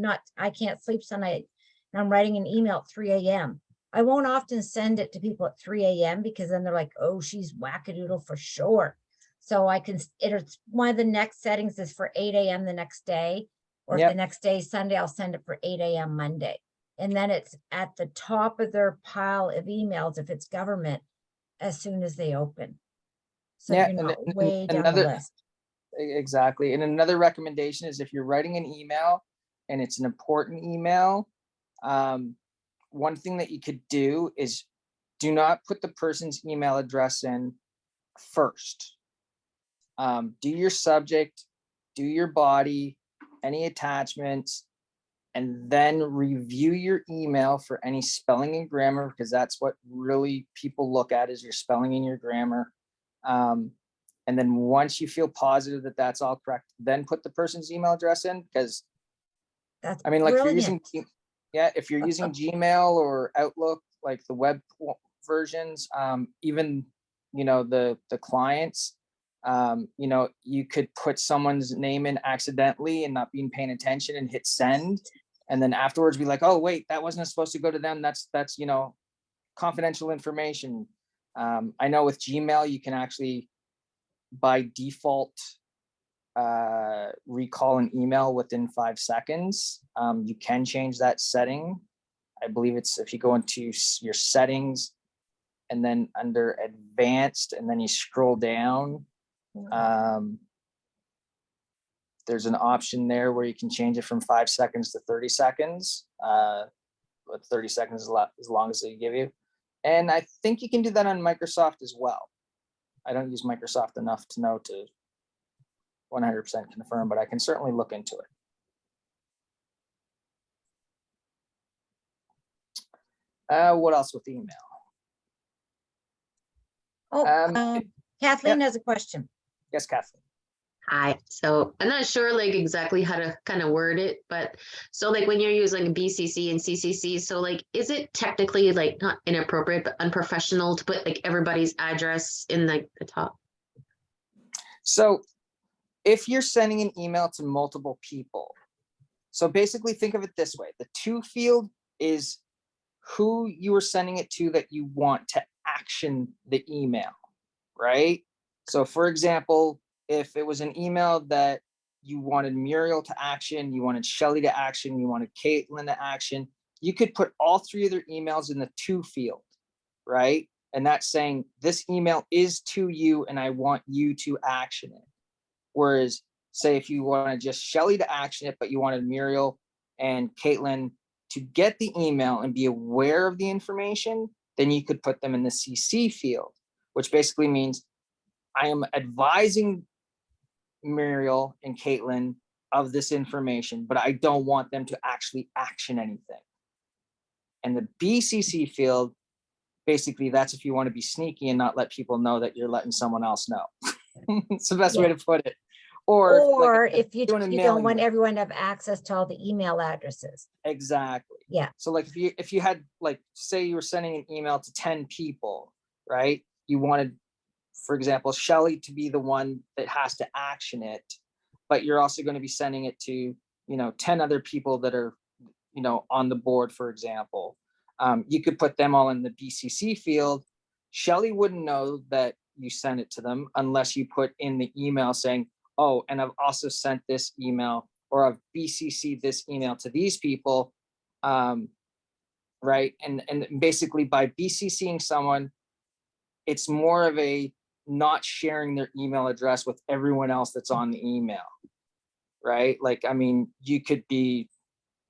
B: can't sleep tonight and I'm writing an email at 3 a.m. I won't often send it to people at 3 a.m. because then they're like, oh, she's wackadoodle for sure. So I can, it's one of the next settings is for 8 a.m. the next day, or if
A: Yep.
B: the next day is Sunday, I'll send it for 8 a.m. Monday. And then it's at the top of their pile of emails, if it's government, as soon as they open. So
A: Yeah,
B: you're
A: and
B: not way down the
A: another
B: list.
A: exactly. And another recommendation is if you're writing an email and it's an important email, one thing that you could do is do not put the person's email address in first. Do your subject, do your body, any attachments, and then review your email for any spelling and grammar, because that's what really people look at, is your spelling and your grammar. And then once you feel positive that that's all correct, then put the person's email address in, because
B: That's
A: I mean, like, if you're
B: brilliant.
A: if you're using Gmail or Outlook, like the web versions, even, you know, the clients, you know, you could put someone's name in accidentally and not being paying attention and hit send. And then afterwards be like, oh, wait, that wasn't supposed to go to them. That's, you know, confidential information. I know with Gmail, you can actually by default recall an email within 5 seconds. You can change that setting. I believe it's if you go into your settings and then under advanced and then you scroll down, There's an option there where you can change it from 5 seconds to 30 seconds. But 30 seconds is a lot, as long as they give you. And I think you can do that on Microsoft as well. I don't use Microsoft enough to know to 100% confirm, but I can certainly look into it. What else with email?
B: Oh, Kathleen has a question.
A: Yes, Kathleen.
G: Hi, so I'm not sure like exactly how to kind of word it, but so like when you're using BCC and CCC, so like, is it technically like not inappropriate, but unprofessional to put like everybody's address in like the top?
A: So if you're sending an email to multiple people, so basically think of it this way, the to field is who you are sending it to that you want to action the email, right? So for example, if it was an email that you wanted Muriel to action, you wanted Shelly to action, you wanted Caitlin to action, you could put all three of their emails in the to field, right? And that's saying this email is to you and I want you to action it. Whereas say if you wanted just Shelly to action it, but you wanted Muriel and Caitlin to get the email and be aware of the information, then you could put them in the CC field, which basically means I am advising Muriel and Caitlin of this information, but I don't want them to actually action anything. And the BCC field, basically that's if you want to be sneaky and not let people know that you're letting someone else know. It's the best way to put it.
B: Or
A: like
B: if you don't want everyone to have access to all the email addresses.
A: Exactly.
B: Yeah.
A: So like if you had like, say you were sending an email to 10 people, right? You wanted, for example, Shelly to be the one that has to action it, but you're also going to be sending it to, 10 other people that are, on the board, for example. You could put them all in the BCC field. Shelly wouldn't know that you sent it to them unless you put in the email saying, oh, and I've also sent this email, or I've BCC'd this email to these people, right? And basically by BCCing someone, it's more of a not sharing their email address with everyone else that's on the email, right? Like, I mean, you could be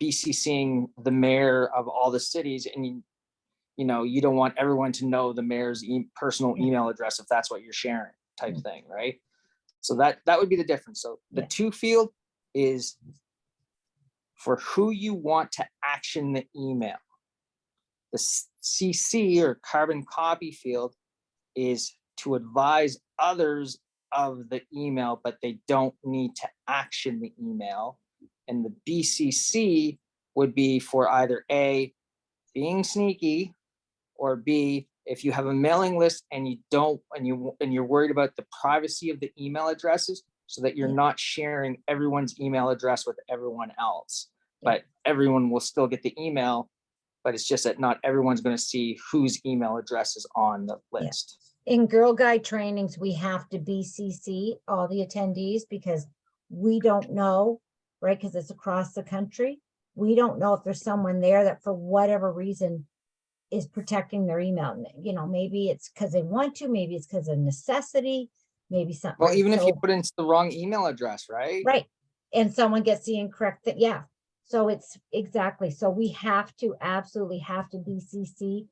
A: BCCing the mayor of all the cities and you don't want everyone to know the mayor's personal email address if that's what you're sharing type thing, right? So that would be the difference. So the to field is for who you want to action the email. The CC or carbon copy field is to advise others of the email, but they don't need to action the email. And the BCC would be for either A, being sneaky, or B, if you have a mailing list and you're worried about the privacy of the email addresses, so that you're not sharing everyone's email address with everyone else, but everyone will still get the email, but it's just that not everyone's going to see whose email address is on the list.
B: In Girl Guide trainings, we have to BCC all the attendees because we don't know, right? Because it's across the country. We don't know if there's someone there that for whatever reason is protecting their email. Maybe it's because they want to, maybe it's because of necessity, maybe something.
A: Well, even if you put in the wrong email address, right?
B: Right. And someone gets the incorrect thing. Yeah. So it's exactly. So we absolutely have to BCC.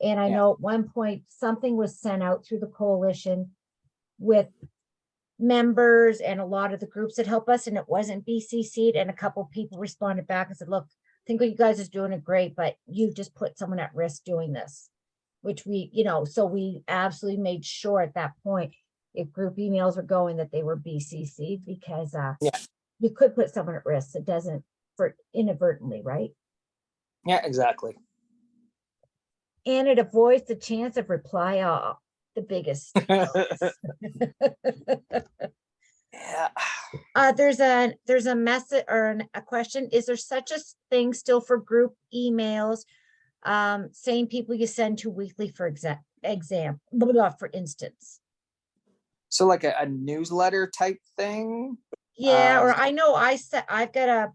B: And I know at one point something was sent out through the coalition with members and a lot of the groups that help us, and it wasn't BCC'd, and a couple of people responded back and said, look, I think what you guys is doing it great, but you just put someone at risk doing this, which we, so we absolutely made sure at that point, if group emails were going, that they were BCC'd, because you could put someone at risk. It doesn't for inadvertently, right?
A: Yeah, exactly.
B: And it avoids the chance of reply all, the biggest.
A: Yeah.
B: There's a message or a question. Is there such a thing still for group emails? Same people you send to weekly, for for instance.
A: So like a newsletter type thing?
B: Yeah, or I know I've got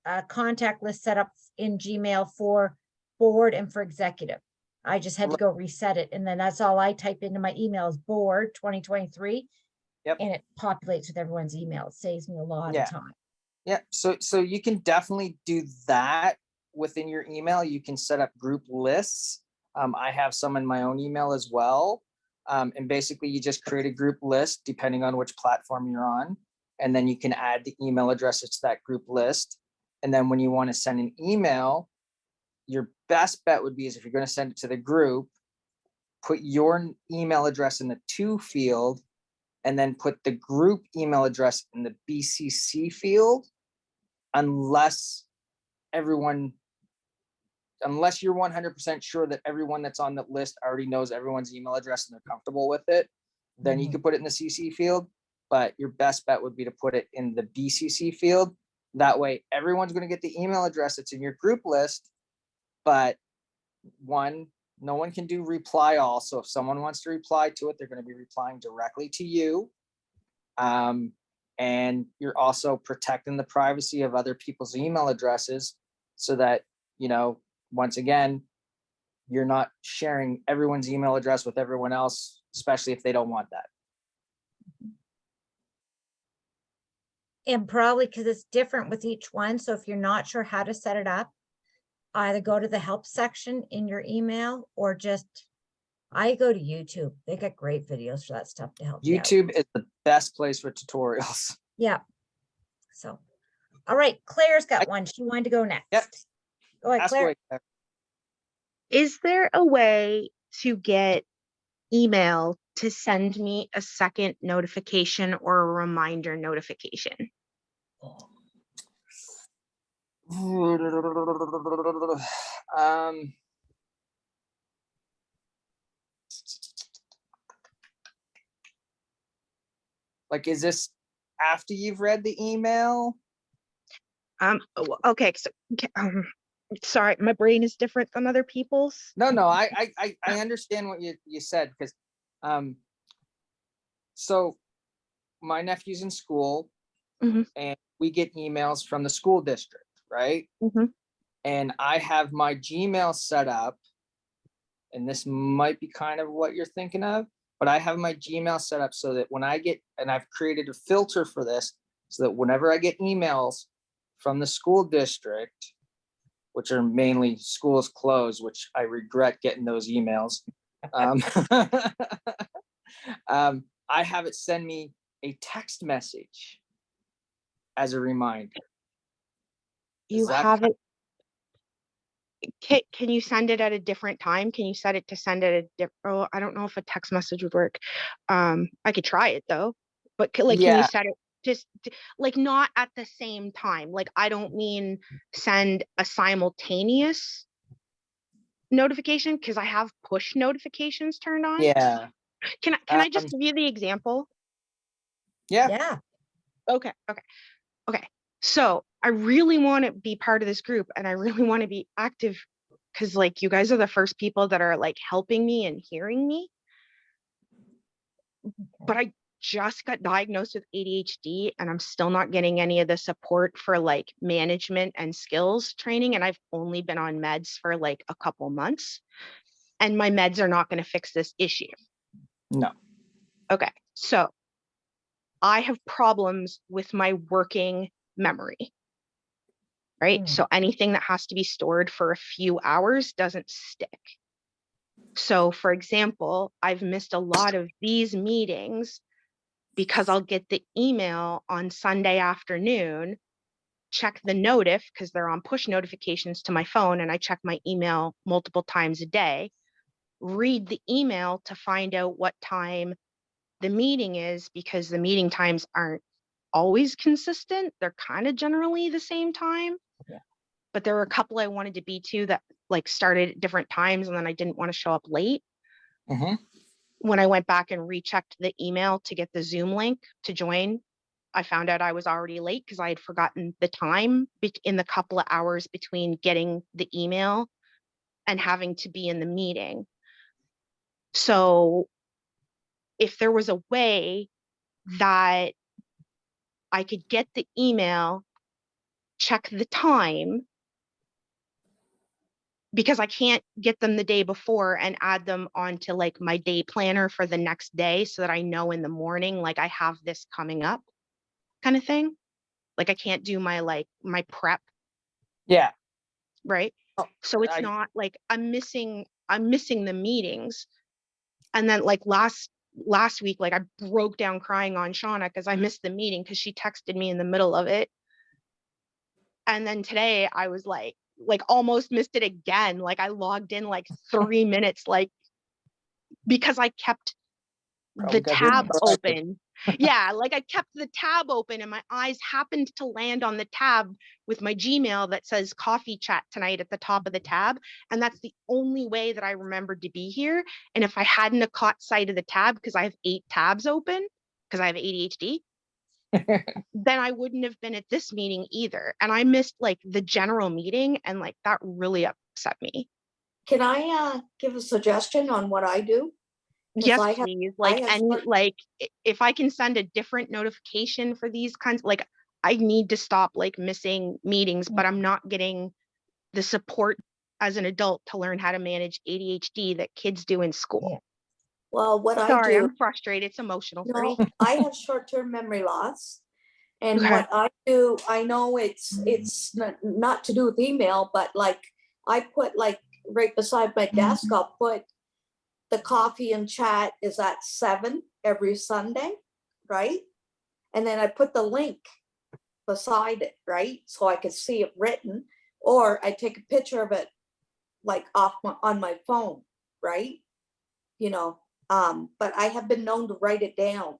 B: a contact list set up in Gmail for board and for executive. I just had to go reset it. And then that's all I type into my email is board 2023.
A: Yep.
B: And it populates with everyone's email. It saves me a lot
A: Yeah.
B: of time.
A: Yeah, so you can definitely do that within your email. You can set up group lists. I have some in my own email as well. And basically you just create a group list depending on which platform you're on. And then you can add the email addresses to that group list. And then when you want to send an email, your best bet would be is if you're going to send it to the group, put your email address in the to field, and then put the group email address in the BCC field, unless you're 100% sure that everyone that's on the list already knows everyone's email address and they're comfortable with it, then you could put it in the CC field. But your best bet would be to put it in the BCC field. That way, everyone's going to get the email address that's in your group list. But no one can do reply all. So if someone wants to reply to it, they're going to be replying directly to you. And you're also protecting the privacy of other people's email addresses so that, once again, you're not sharing everyone's email address with everyone else, especially if they don't want that.
B: And probably because it's different with each one. So if you're not sure how to set it up, either go to the help section in your email or I go to YouTube. They got great videos for that stuff to help you out.
A: YouTube is the best place for tutorials.
B: Yeah. So, all right, Claire's got one. She wanted to go next.
A: Yep.
B: Go ahead,
A: Ask
B: Claire.
A: away, Claire.
F: Is there a way to get email to send me a second notification or a reminder notification?
A: Like, is this after you've read the email?
F: Okay, so sorry, my brain is different than other people's.
A: No, I understand what you said, because so my nephew's in school.
F: Mhm.
A: And we get emails from the school district, right?
F: Mhm.
A: And I have my Gmail set up, and this might be kind of what you're thinking of, but I have my Gmail set up so that when I get, and I've created a filter for this, so that whenever I get emails from the school district, which are mainly schools closed, which I regret getting those emails, I have it send me a text message as a reminder.
F: You have it. Can you send it at a different time? Can you set it to send it at a different? Oh, I don't know if a text message would work. I could try it though. But can you set it just like not at the same time? Like I don't mean send a simultaneous notification because I have push notifications turned on.
A: Yeah.
F: Can I just give you the example?
A: Yeah.
F: Okay. So I really want to be part of this group and I really want to be active because like you guys are the first people that are like helping me and hearing me. But I just got diagnosed with ADHD and I'm still not getting any of the support for like management and skills training. And I've only been on meds for like a couple months and my meds are not going to fix this issue.
A: No.
F: Okay. So I have problems with my working memory, right? So anything that has to be stored for a few hours doesn't stick. So for example, I've missed a lot of these meetings because I'll get the email on Sunday afternoon, check the notif because they're on push notifications to my phone and I check my email multiple times a day, read the email to find out what time the meeting is because the meeting times aren't always consistent. They're kind of generally the same time.
B: Yeah.
F: But there were a couple I wanted to be to that like started at different times and then I didn't want to show up late.
A: Mm-hmm.
F: When I went back and rechecked the email to get the Zoom link to join, I found out I was already late because I had forgotten the time in the couple of hours between getting the email and having to be in the meeting. So if there was a way that I could get the email, check the time, because I can't get them the day before and add them onto like my day planner for the next day so that I know in the morning, like I have this coming up kind of thing. Like I can't do my prep,
A: Yeah.
F: right?
A: Oh,
F: So it's
A: I-
F: not like I'm missing the meetings. And then like last week, like I broke down crying on Shauna because I missed the meeting because she texted me in the middle of it. And then today I was like almost missed it again. Like I logged in like 3 minutes, like because I kept
A: Probably
F: the
A: 'cause you're
F: tab
A: proactive.
F: open. Yeah, like I kept the tab open and my eyes happened to land on the tab with my Gmail that says coffee chat tonight at the top of the tab. And that's the only way that I remembered to be here. And if I hadn't have caught sight of the tab, because I have 8 tabs open, because I have ADHD, then I wouldn't have been at this meeting either. And I missed like the general meeting and like that really upset me.
E: Can I give a suggestion on what I do? 'Cause
F: Yes,
E: I have-
F: please.
E: I
F: Like
E: have
F: any,
E: short-
F: like if I can send a different notification for these kinds, like I need to stop like missing meetings, but I'm not getting the support as an adult to learn how to manage ADHD that kids do in school.
B: Yeah.
E: Well, what I
F: Sorry,
E: do,
F: I'm frustrated. It's emotional for
E: no,
F: me.
E: I have short-term memory loss. And
F: Okay.
E: what I do, I know it's not to do with email, but like I put like right beside my desk, I'll put the coffee and chat is at 7 every Sunday, right? And then I put the link beside it, right? So I could see it written, or I take a picture of it like on my phone, right? But I have been known to write it down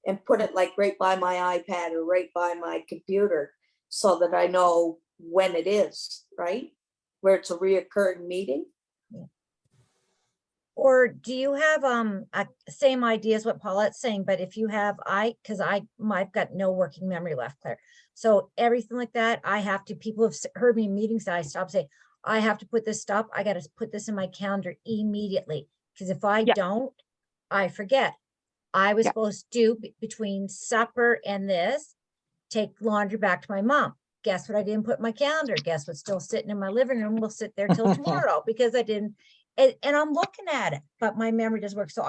E: and put it like right by my iPad or right by my computer so that I know when it is, right? Where it's a reoccurring meeting.
B: Or do you have same idea as what Paulette's saying, but if you have because I've got no working memory left, Claire. So everything like that, I have to, people have heard me in meetings that I stop saying, I have to put this stuff, I got to put this in my calendar immediately. Because if I
F: Yeah.
B: don't, I forget. I was
F: Yeah.
B: supposed to do between supper and this, take laundry back to my mom. Guess what I didn't put in my calendar? Guess what's still sitting in my living room? Will sit there till tomorrow because I didn't. And I'm looking at it, but my memory doesn't work. So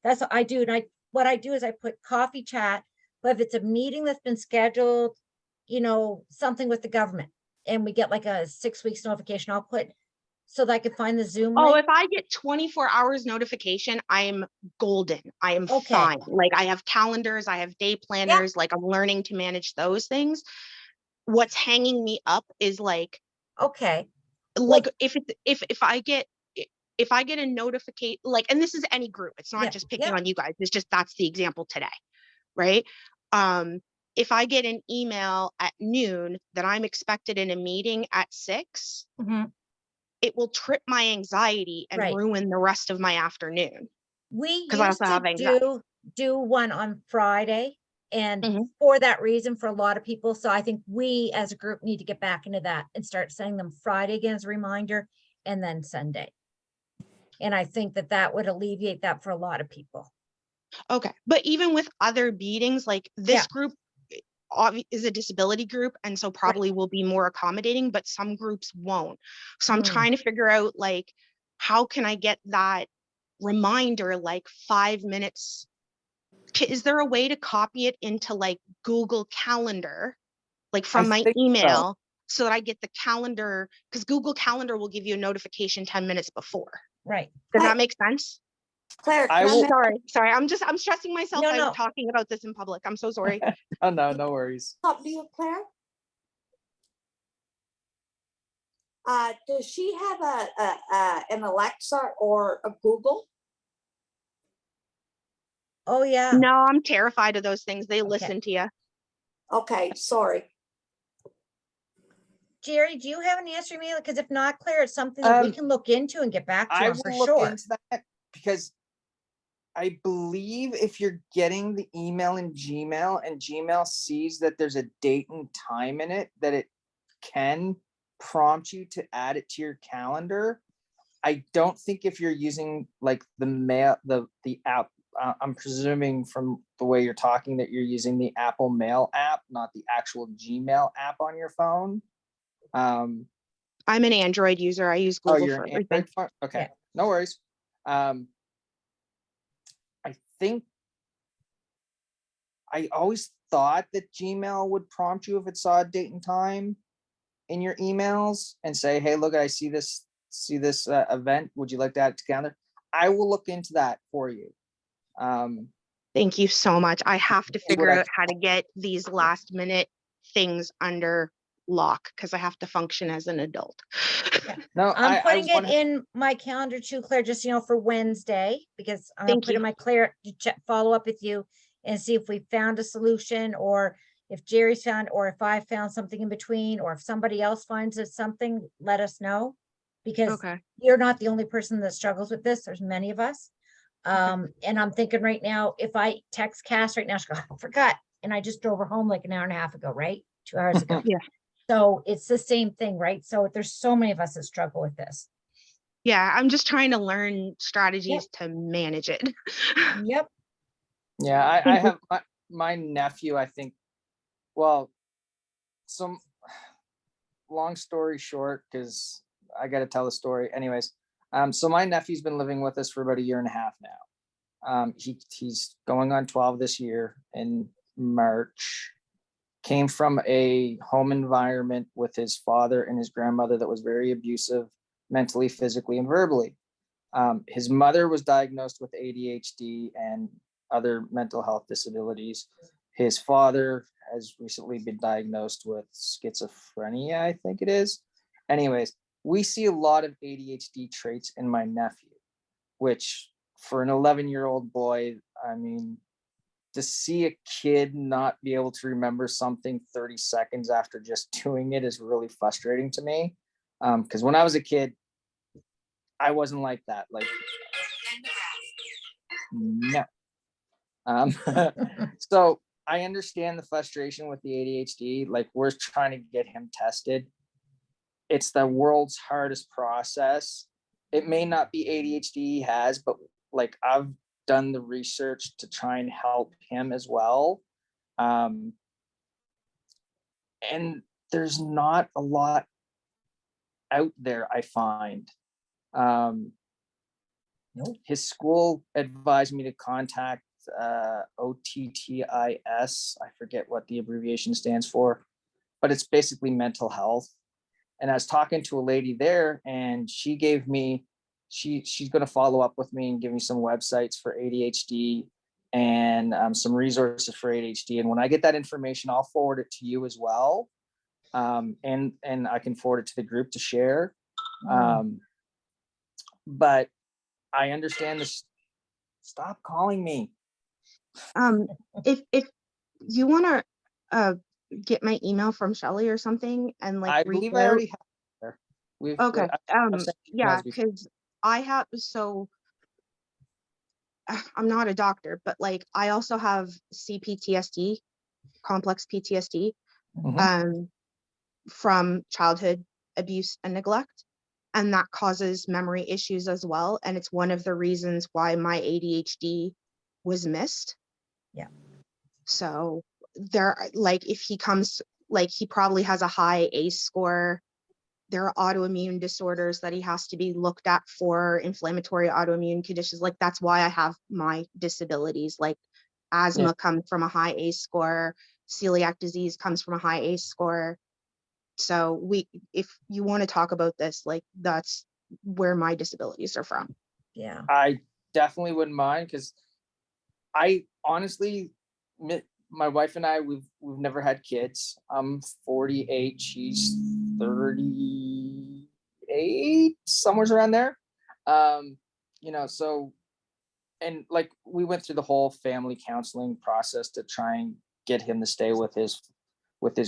B: that's what I do. And what I do is I put coffee chat, but if it's a meeting that's been scheduled, something with the government, and we get like a 6 weeks notification, I'll put so that I can find the Zoom
F: Oh,
B: link.
F: if I get 24 hours notification, I'm golden. I am
B: Okay.
F: fine. Like I have calendars, I have day planners, like I'm learning to manage those things. What's hanging me up is like
B: Okay.
F: if I get a notification, like, and this is any group, it's not
B: Yeah,
F: just picking
B: yeah.
F: on you guys, it's just that's the example today, right? If I get an email at noon that I'm expected in a meeting at 6,
B: Mhm.
F: it will trip my anxiety and
B: Right.
F: ruin the rest of my afternoon.
B: We
F: 'Cause I
B: used
F: also have
B: to
F: anxiety.
B: do one on Friday, and
F: Mhm.
B: for that reason, for a lot of people, so I think we as a group need to get back into that and start sending them Friday again as a reminder, and then Sunday. And I think that would alleviate that for a lot of people.
F: Okay, but even with other meetings, like this
B: Yeah.
F: group is a disability group, and so probably will be more accommodating, but some groups won't. So I'm
B: Mm.
F: trying to figure out like, how can I get that reminder like 5 minutes? Is there a way to copy it into like Google Calendar, like from
A: I
F: my
A: think so.
F: email, so that I get the calendar? Because Google Calendar will give you a notification 10 minutes before.
B: Right.
F: Does
E: Hi.
F: that make sense?
E: Claire,
A: I
E: can
A: will-
F: Sorry, I'm stressing myself
B: No,
F: out
B: no.
F: talking about this in public. I'm so sorry.
A: Oh, no worries.
E: talk to you, Claire? Does she have an Alexa or a Google?
B: Oh, yeah.
F: No, I'm terrified of those things. They listen to you.
E: Okay, sorry.
B: Gerry, do you have an answer to me? Because if not, Claire, it's something that we can look into and get back to
A: I
B: you on for
A: will look
B: sure.
A: into that because I believe if you're getting the email in Gmail and Gmail sees that there's a date and time in it, that it can prompt you to add it to your calendar. I don't think if you're using like the mail, the app, I'm presuming from the way you're talking that you're using the Apple Mail app, not the actual Gmail app on your phone.
F: I'm an Android user. I use
A: Oh,
F: Google
A: you're
F: for
A: an
F: everything.
A: Android phone? Okay,
B: Yeah.
A: no worries. I think I always thought that Gmail would prompt you if it saw a date and time in your emails and say, hey, look, I see this event. Would you like to add it to calendar? I will look into that for you.
F: Thank you so much. I have to
A: See what
F: figure
A: I
F: out how to get these last minute things under lock because I have to function as an adult.
A: No,
B: I'm putting it
A: want
B: in my calendar too, Claire, just, for Wednesday, because I'm gonna
F: Thank
B: put in
F: you.
B: my Claire to check, follow up with you and see if we found a solution, or if Jerry's found, or if I found something in between, or if somebody else finds it something, let us know. Because
F: Okay.
B: you're not the only person that struggles with this. There's many of us. And I'm thinking right now, if I text Cass right now, she goes, I forgot. And I just drove her home like an hour and a half ago, right? 2 hours ago.
F: Yeah.
B: So it's the same thing, right? So there's so many of us that struggle with this.
F: Yeah, I'm just trying to learn strategies to manage it.
B: Yep.
A: Yeah, I
F: Thank you.
A: have my nephew, I think, well, some long story short, because I got to tell the story. Anyways, so my nephew's been living with us for about 1.5 years now. He's going on 12 this year in March. Came from a home environment with his father and his grandmother that was very abusive, mentally, physically, and verbally. His mother was diagnosed with ADHD and other mental health disabilities. His father has recently been diagnosed with schizophrenia, I think it is. Anyways, we see a lot of ADHD traits in my nephew, which for an 11-year-old boy, I mean, to see a kid not be able to remember something 30 seconds after just doing it is really frustrating to me. Because when I was a kid, I wasn't like that. Like, no. So I understand the frustration with the ADHD. Like, we're trying to get him tested. It's the world's hardest process. It may not be ADHD he has, but like, I've done the research to try and help him as well. And there's not a lot out there, I find.
B: Nope.
A: His school advised me to contact OTTIS. I forget what the abbreviation stands for, but it's basically mental health. And I was talking to a lady there, and she gave me, she's going to follow up with me and give me some websites for ADHD and some resources for ADHD. And when I get that information, I'll forward it to you as well. And I can forward it to the group to share. But I understand this. Stop calling me.
F: If you want to get my email from Shelly or something and like
A: I
F: reach
A: believe I
F: out.
A: already have her.
F: Okay.
A: I've sent
F: Yeah,
A: emails before.
F: because I have, so I'm not a doctor, but like I also have CPTSD, complex PTSD,
A: Mhm.
F: from childhood abuse and neglect. And that causes memory issues as well. And it's one of the reasons why my ADHD was missed.
B: Yeah.
F: So there, like, if he comes, like, he probably has a high ACE score. There are autoimmune disorders that he has to be looked at for, inflammatory autoimmune conditions. Like, that's why I have my disabilities. Like, asthma comes from a high ACE score, celiac disease comes from a high ACE score. So if you want to talk about this, like, that's where my disabilities are from.
B: Yeah.
A: I definitely wouldn't mind, because I honestly, my wife and I, we've never had kids. I'm 48, she's 38, somewhere around there. So, and like, we went through the whole family counseling process to try and get him to stay with his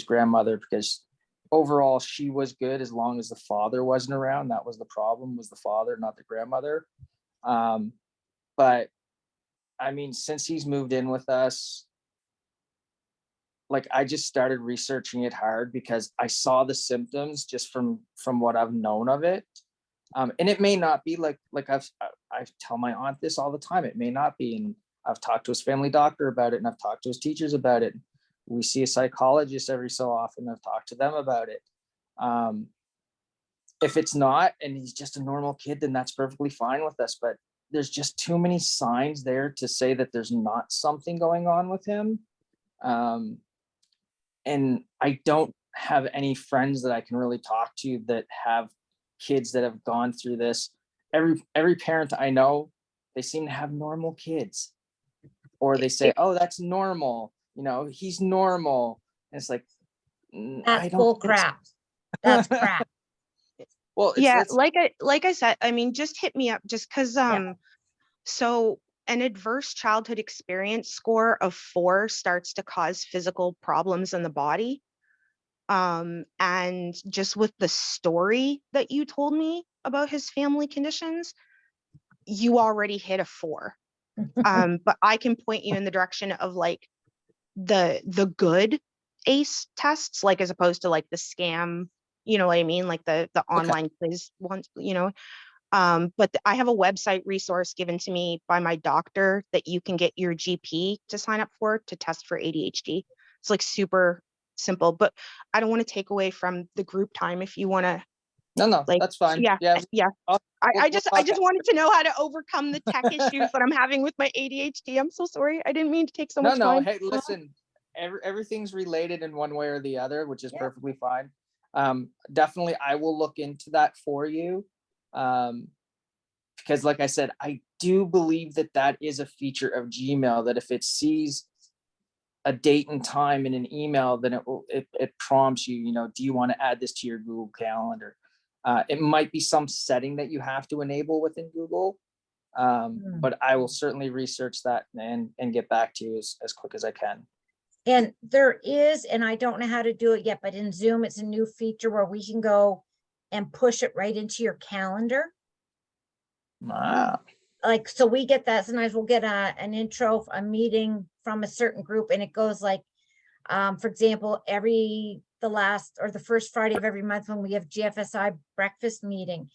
A: grandmother, because overall she was good as long as the father wasn't around. That was the problem, was the father, not the grandmother. But I mean, since he's moved in with us, like, I just started researching it hard because I saw the symptoms just from what I've known of it. And it may not be like I tell my aunt this all the time. It may not be, and I've talked to his family doctor about it, and I've talked to his teachers about it. We see a psychologist every so often. I've talked to them about it. if it's not, and he's just a normal kid, then that's perfectly fine with us. But there's just too many signs there to say that there's not something going on with him. And I don't have any friends that I can really talk to that have kids that have gone through this. Every parent I know, they seem to have normal kids, or they say, "Oh, that's normal. You know, he's normal." And it's like,
B: That's
A: I don't
B: bull
A: think so.
B: crap. That's crap.
A: Well,
F: Yeah,
A: it's
F: like I said, I mean, just hit me up just because so an adverse childhood experience score of 4 starts to cause physical problems in the body. And just with the story that you told me about his family conditions, you already hit a 4. But I can point you in the direction of like the good ACE tests, like as opposed to like the scam, you know what I mean? Like the online quiz ones, you know. But I have a website resource given to me by my doctor that you can get your GP to sign up for to test for ADHD. It's like super simple, but I don't want to take away from the group time if you want to.
A: no,
F: Like,
A: that's fine.
F: yeah.
A: I'll-
F: I
A: we'll
F: just
A: talk
F: wanted to know how to overcome the tech issues that I'm having with my ADHD. I'm so sorry. I didn't mean to take so much time.
A: Hey, listen, everything's related in one way or the other, which is
B: Yeah.
A: perfectly fine. Definitely, I will look into that for you. Because like I said, I do believe that that is a feature of Gmail, that if it sees a date and time in an email, then it prompts you, you know, do you want to add this to your Google Calendar? It might be some setting that you have to enable within Google. But I will certainly research that and get back to you as quick as I can.
B: And there is, and I don't know how to do it yet, but in Zoom, it's a new feature where we can go and push it right into your calendar.
A: Wow.
B: Like, so we get that, sometimes we'll get an intro, a meeting from a certain group, and it goes like, for example, the last or the first Friday of every month when we have GFSI breakfast meeting,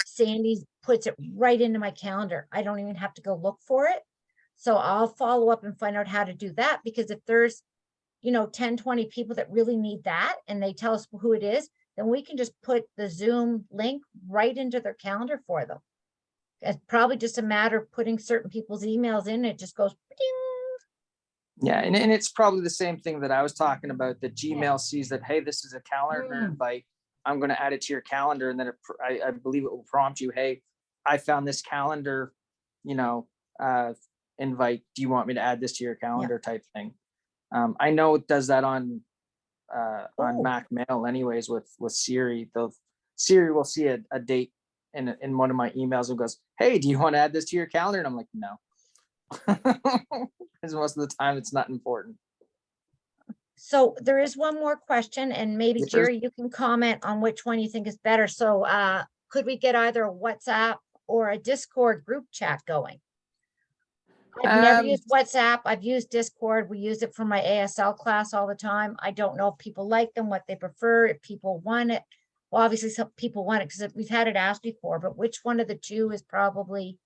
B: Sandy puts it right into my calendar. I don't even have to go look for it. So I'll follow up and find out how to do that, because if there's, you know, 10, 20 people that really need that and they tell us who it is, then we can just put the Zoom link right into their calendar for them. It's probably just a matter of putting certain people's emails in. It just goes, ding.
A: Yeah, and it's probably the same thing that I was talking about, that Gmail sees that, hey, this is a calendar invite. I'm going to add it to your calendar. And then I believe it will prompt you, hey, I found this calendar, you know, invite. Do you want me to add this to your calendar type thing? I know it does that on Mac Mail anyways with Siri. Siri will see a date in one of my emails and goes, hey, do you want to add this to your calendar? And I'm like, no. Because most of the time it's not important.
B: So there is one more question, and maybe
A: Yes.
B: Gerry, you can comment on which one you think is better. So could we get either a WhatsApp or a Discord group chat going? I've never used WhatsApp. I've used Discord. We use it for my ASL class all the time. I don't know if people like them, what they prefer, if people want it. Well, obviously some people want it because we've had it asked before, but which one of the two is probably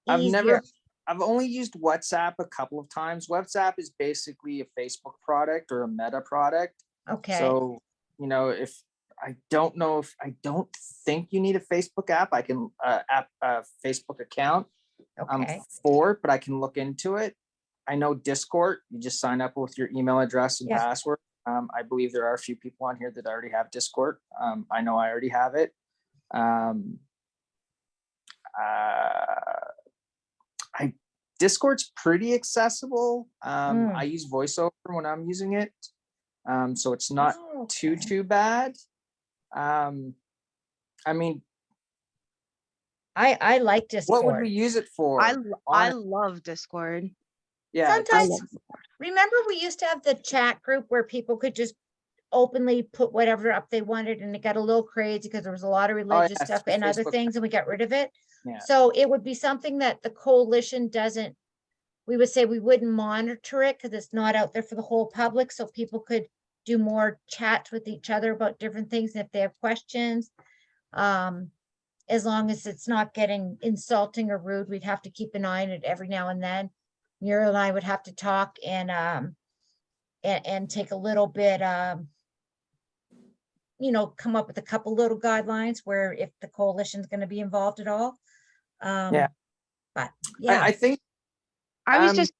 B: easier?
A: I've only used WhatsApp a couple of times. WhatsApp is basically a Facebook product or a Meta product.
B: Okay.
A: So, you know, I don't think you need a Facebook app. I can Facebook account
B: Okay.
A: but I can look into it. I know Discord, you just sign up with your email address and password. I believe there are a few people on here that already have Discord. I know I already have it. Discord's pretty accessible. I use VoiceOver when I'm using it. So it's not too bad. I mean,
B: I like Discord.
A: what would we use it for?
F: I love Discord.
A: Yeah.
B: Sometimes, remember we used to have the chat group where people could just openly put whatever up they wanted, and it got a little crazy because there was a lot of religious stuff and other things, and we got rid of it.
A: Yeah.
B: So it would be something that the coalition doesn't, we would say we wouldn't monitor it because it's not out there for the whole public, so people could do more chats with each other about different things. And if they have questions, as long as it's not getting insulting or rude, we'd have to keep an eye on it every now and then. Muriel and I would have to talk and take a little bit come up with a couple little guidelines where if the coalition's going to be involved at all.
A: Yeah.
B: But
A: I think,
F: I was
A: Um,
F: just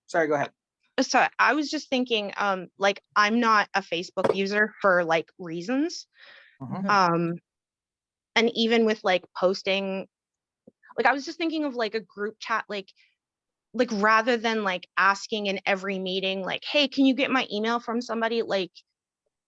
A: sorry, go ahead.
F: so I was just thinking, like I'm not a Facebook user for like reasons.
A: Mhm.
F: And even with like posting, like I was just thinking of like a group chat, like rather than like asking in every meeting, like, hey, can you get my email from somebody? Like,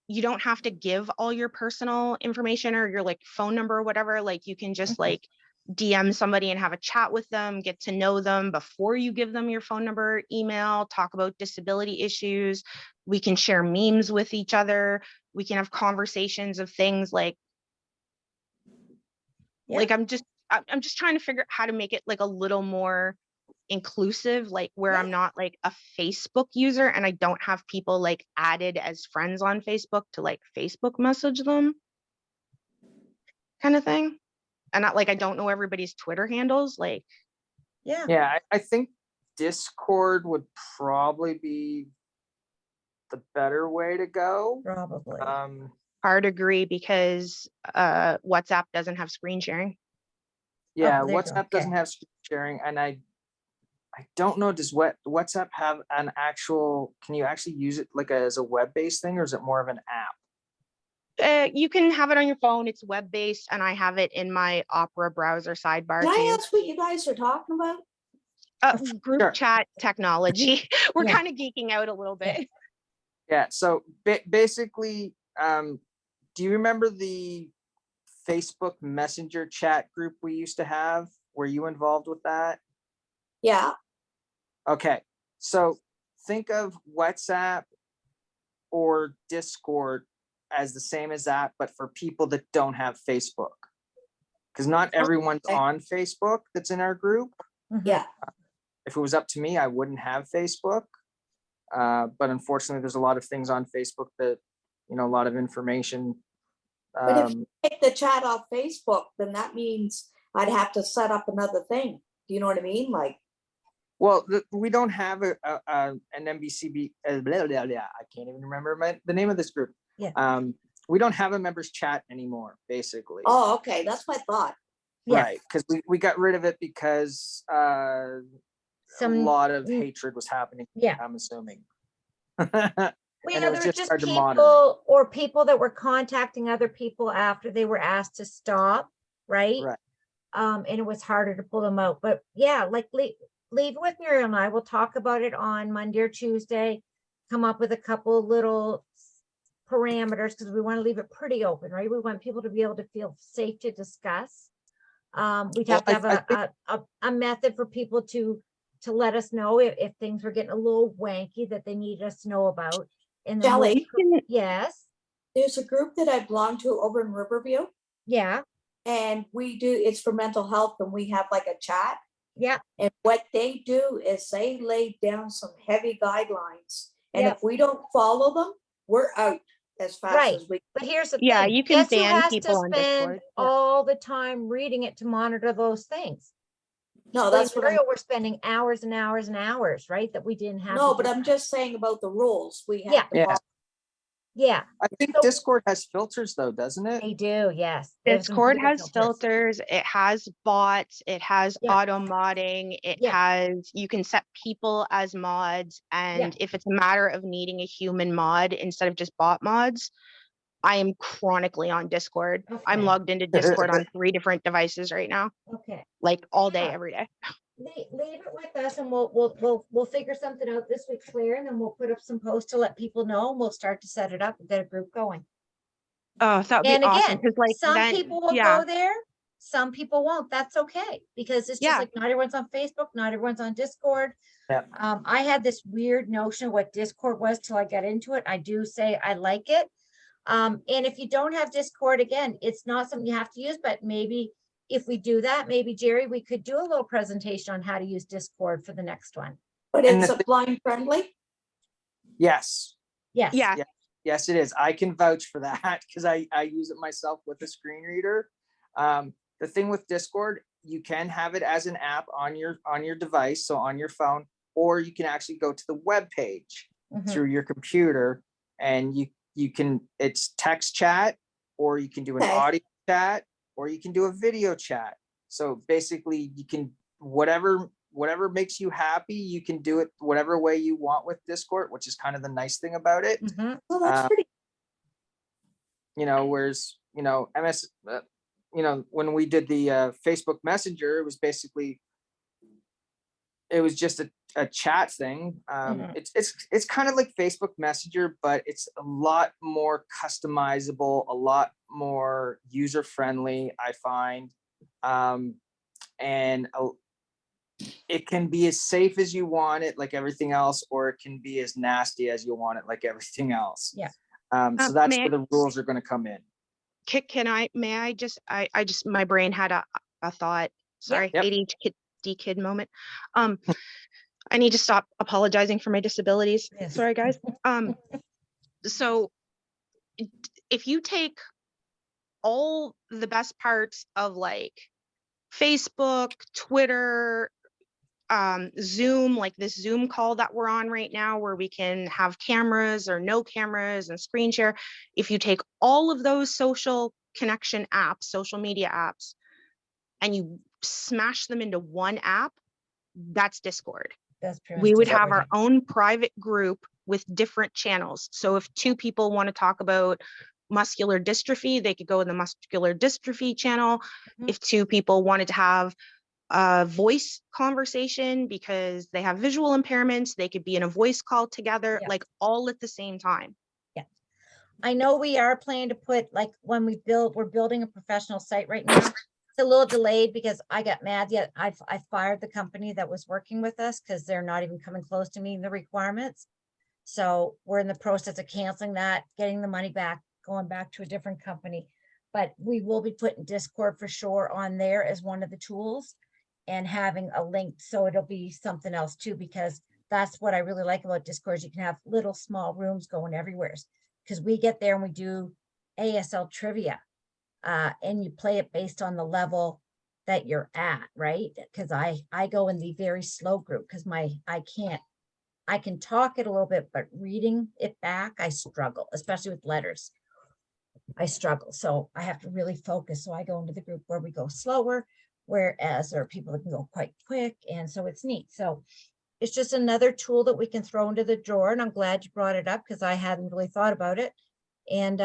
F: you don't have to give all your personal information or your like phone number or whatever. Like, you can just like DM somebody and have a chat with them, get to know them before you give them your phone number, email, talk about disability issues. We can share memes with each other. We can have conversations of things like
B: Yeah.
F: I'm just trying to figure out how to make it like a little more inclusive, like where
B: Yeah.
F: I'm not like a Facebook user and I don't have people like added as friends on Facebook to like Facebook message them kind of thing. And not like I don't know everybody's Twitter handles. Like,
B: Yeah.
A: Yeah, I think Discord would probably be the better way to go.
B: Probably.
F: hard to agree because WhatsApp doesn't have screen sharing.
A: Yeah,
B: there you go.
A: WhatsApp doesn't
B: Okay.
A: have screen sharing, and I don't know, does WhatsApp have an actual, can you actually use it like as a web-based thing, or is it more of an app?
F: You can have it on your phone. It's web-based, and I have it in my Opera browser sidebar
E: Can I
F: too.
E: ask what you guys are talking about?
F: Group
A: Sure.
F: chat technology. We're
B: Yeah.
F: kind of geeking out a little bit.
A: Yeah, so basically, do you remember the Facebook Messenger chat group we used to have? Were you involved with that?
E: Yeah,
A: Okay, so think of WhatsApp or Discord as the same as that, but for people that don't have Facebook. Because not everyone's
E: Okay.
A: on Facebook that's in our group.
E: yeah.
A: If it was up to me, I wouldn't have Facebook. But unfortunately, there's a lot of things on Facebook that, a lot of information.
E: But if you take the chat off Facebook, then that means I'd have to set up another thing. Do you know what I mean? Like,
A: Well, we don't have an MBCB. Blah, blah, blah, I can't even remember the name of this group.
B: Yeah.
A: We don't have a members chat anymore, basically.
E: oh, okay, that's my thought.
B: Yeah.
A: Right, because we got rid of it because a
B: Some,
A: lot of hatred was happening.
B: yeah.
A: I'm assuming.
B: Well,
A: And
B: yeah,
A: it was
B: there were
A: just
B: just
A: hard to moderate.
B: people or people that were contacting other people after they were asked to stop, right?
A: Right.
B: And it was harder to pull them out. But yeah, like leave it with Muriel and I. We'll talk about it on Monday or Tuesday. Come up with a couple little parameters because we want to leave it pretty open, right? We want people to be able to feel safe to discuss. We'd have to have
A: I think,
B: a method for people to let us know if things were getting a little wanky that they need us to know about. And then
E: Shelley,
B: yes,
E: there's a group that I belong to over in Riverview,
B: yeah,
E: and it's for mental health, and we have like a chat.
B: yeah,
E: And what they do is they lay down some heavy guidelines. And
B: Yep.
E: if we don't follow them, we're out as fast
B: right.
E: as we.
B: But here's the
F: Yeah,
B: thing.
F: you can
B: Guess who
F: ban
B: has
F: people
B: to
F: on
B: spend
F: Discord. Yeah.
B: all the time reading it to monitor those things?
E: No, that's what
B: Muriel, we're spending hours and hours and hours, right? That we didn't have.
E: No,
B: to
E: but
B: do
E: I'm
B: that.
E: just saying about the rules. We have
B: Yeah.
E: to
A: Yeah.
E: follow.
B: Yeah,
A: I think
B: So-
A: Discord has filters though, doesn't it?
B: they do. Yes. They have some
F: Discord
B: beautiful
F: has filters, it has bots, it has
B: Yeah.
F: auto modding, it
B: Yeah.
F: has, you can set people as mods. And if it's a matter of needing a human mod instead of just bot mods, I am chronically on Discord. I'm
B: Okay.
F: logged into Discord on 3 different devices right now,
B: Okay.
F: like all day,
B: Yeah.
F: every day.
B: Leave it with us and we'll figure something out this week, Claire, and then we'll put up some posts to let people know and we'll start to set it up and get a group going.
F: Oh, that would be
B: And
F: awesome.
B: again,
F: Because like
B: some
F: then,
B: people will
F: yeah,
B: go there, some people won't. That's okay. Because it's just
F: Yeah.
B: like not everyone's on Facebook, not everyone's on Discord.
A: Yeah.
B: I had this weird notion of what Discord was till I got into it. I do say I like it. And if you don't have Discord, again, it's not something you have to use, but maybe if we do that, maybe Gerry, we could do a little presentation on how to use Discord for the next one.
E: But
A: And
E: it's
A: the
E: a blind friendly.
A: Yes.
B: Yes.
F: yeah,
A: Yes, it is. I can vouch for that because I use it myself with a screen reader. The thing with Discord, you can have it as an app on your device, so on your phone, or you can actually go to the web page
B: Mhm.
A: through your computer, and it's text chat, or you can do an
E: Okay.
A: audio chat, or you can do a video chat. So basically you can, whatever makes you happy, you can do it whatever way you want with Discord, which is kind of the nice thing about it.
B: Mhm.
E: Well, that's pretty,
A: Whereas, when we did the Facebook Messenger, it was just a chat thing.
B: Mhm.
A: It's kind of like Facebook Messenger, but it's a lot more customizable, a lot more user friendly, I find. And it can be as safe as you want it, like everything else, or it can be as nasty as you want it, like everything else.
B: Yeah.
A: So that's
F: May
A: where the rules are going to come in.
F: may I just, I just, my brain had a thought, sorry,
A: Yep.
F: ADHD kid moment. I need to stop apologizing for my disabilities.
B: Yes.
F: Sorry, guys. So if you take all the best parts of like Facebook, Twitter, Zoom, like this Zoom call that we're on right now, where we can have cameras or no cameras and screen share. If you take all of those social connection apps, social media apps, and you smash them into one app, that's Discord.
B: That's pretty
F: We
B: much
F: would
B: just
F: have
B: what
F: our own private group with different channels. So if two people want to talk about muscular dystrophy, they could go in the muscular dystrophy channel.
B: Mhm.
F: If two people wanted to have a voice conversation because they have visual impairments, they could be in a voice call together,
B: Yeah.
F: like all at the same time.
B: I know we are planning to put, like, when we're building a professional site right now. It's a little delayed because I got mad yet. I fired the company that was working with us because they're not even coming close to meeting the requirements. So we're in the process of canceling that, getting the money back, going back to a different company. But we will be putting Discord for sure on there as one of the tools and having a link. So it'll be something else too, because that's what I really like about Discord. You can have little small rooms going everywhere. Because we get there and we do ASL trivia, and you play it based on the level that you're at, right? Because I go in the very slow group because I can talk it a little bit, but reading it back, I struggle, especially with letters. I struggle. So I have to really focus. So I go into the group where we go slower, whereas there are people that can go quite quick. And so it's neat. So it's just another tool that we can throw into the drawer. And I'm glad you brought it up because I hadn't really thought about it. And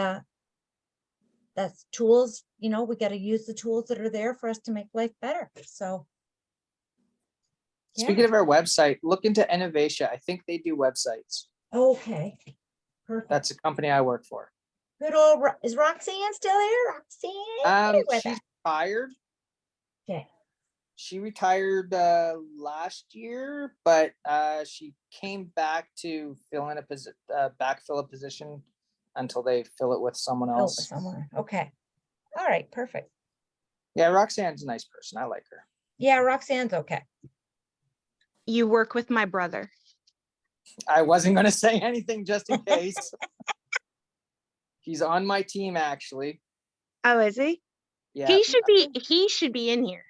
B: that's tools, we got to use the tools that are there for us to make life better. So
A: Speaking of our website, look into Innovatia. I think they do websites.
B: okay, perfect.
A: That's a company I work for.
B: Good old, is Roxanne still here? Roxanne?
A: She's retired.
B: Okay.
A: She retired last year, but she came back to backfill a position until they fill it with someone
B: Oh,
A: else.
B: somewhere. Okay. All right, perfect.
A: Yeah, Roxanne's a nice person. I like her.
B: Yeah, Roxanne's okay.
F: You work with my brother.
A: I wasn't going to say anything just in case. He's on my team, actually.
F: Oh, is he?
A: Yeah.
F: He should be in here.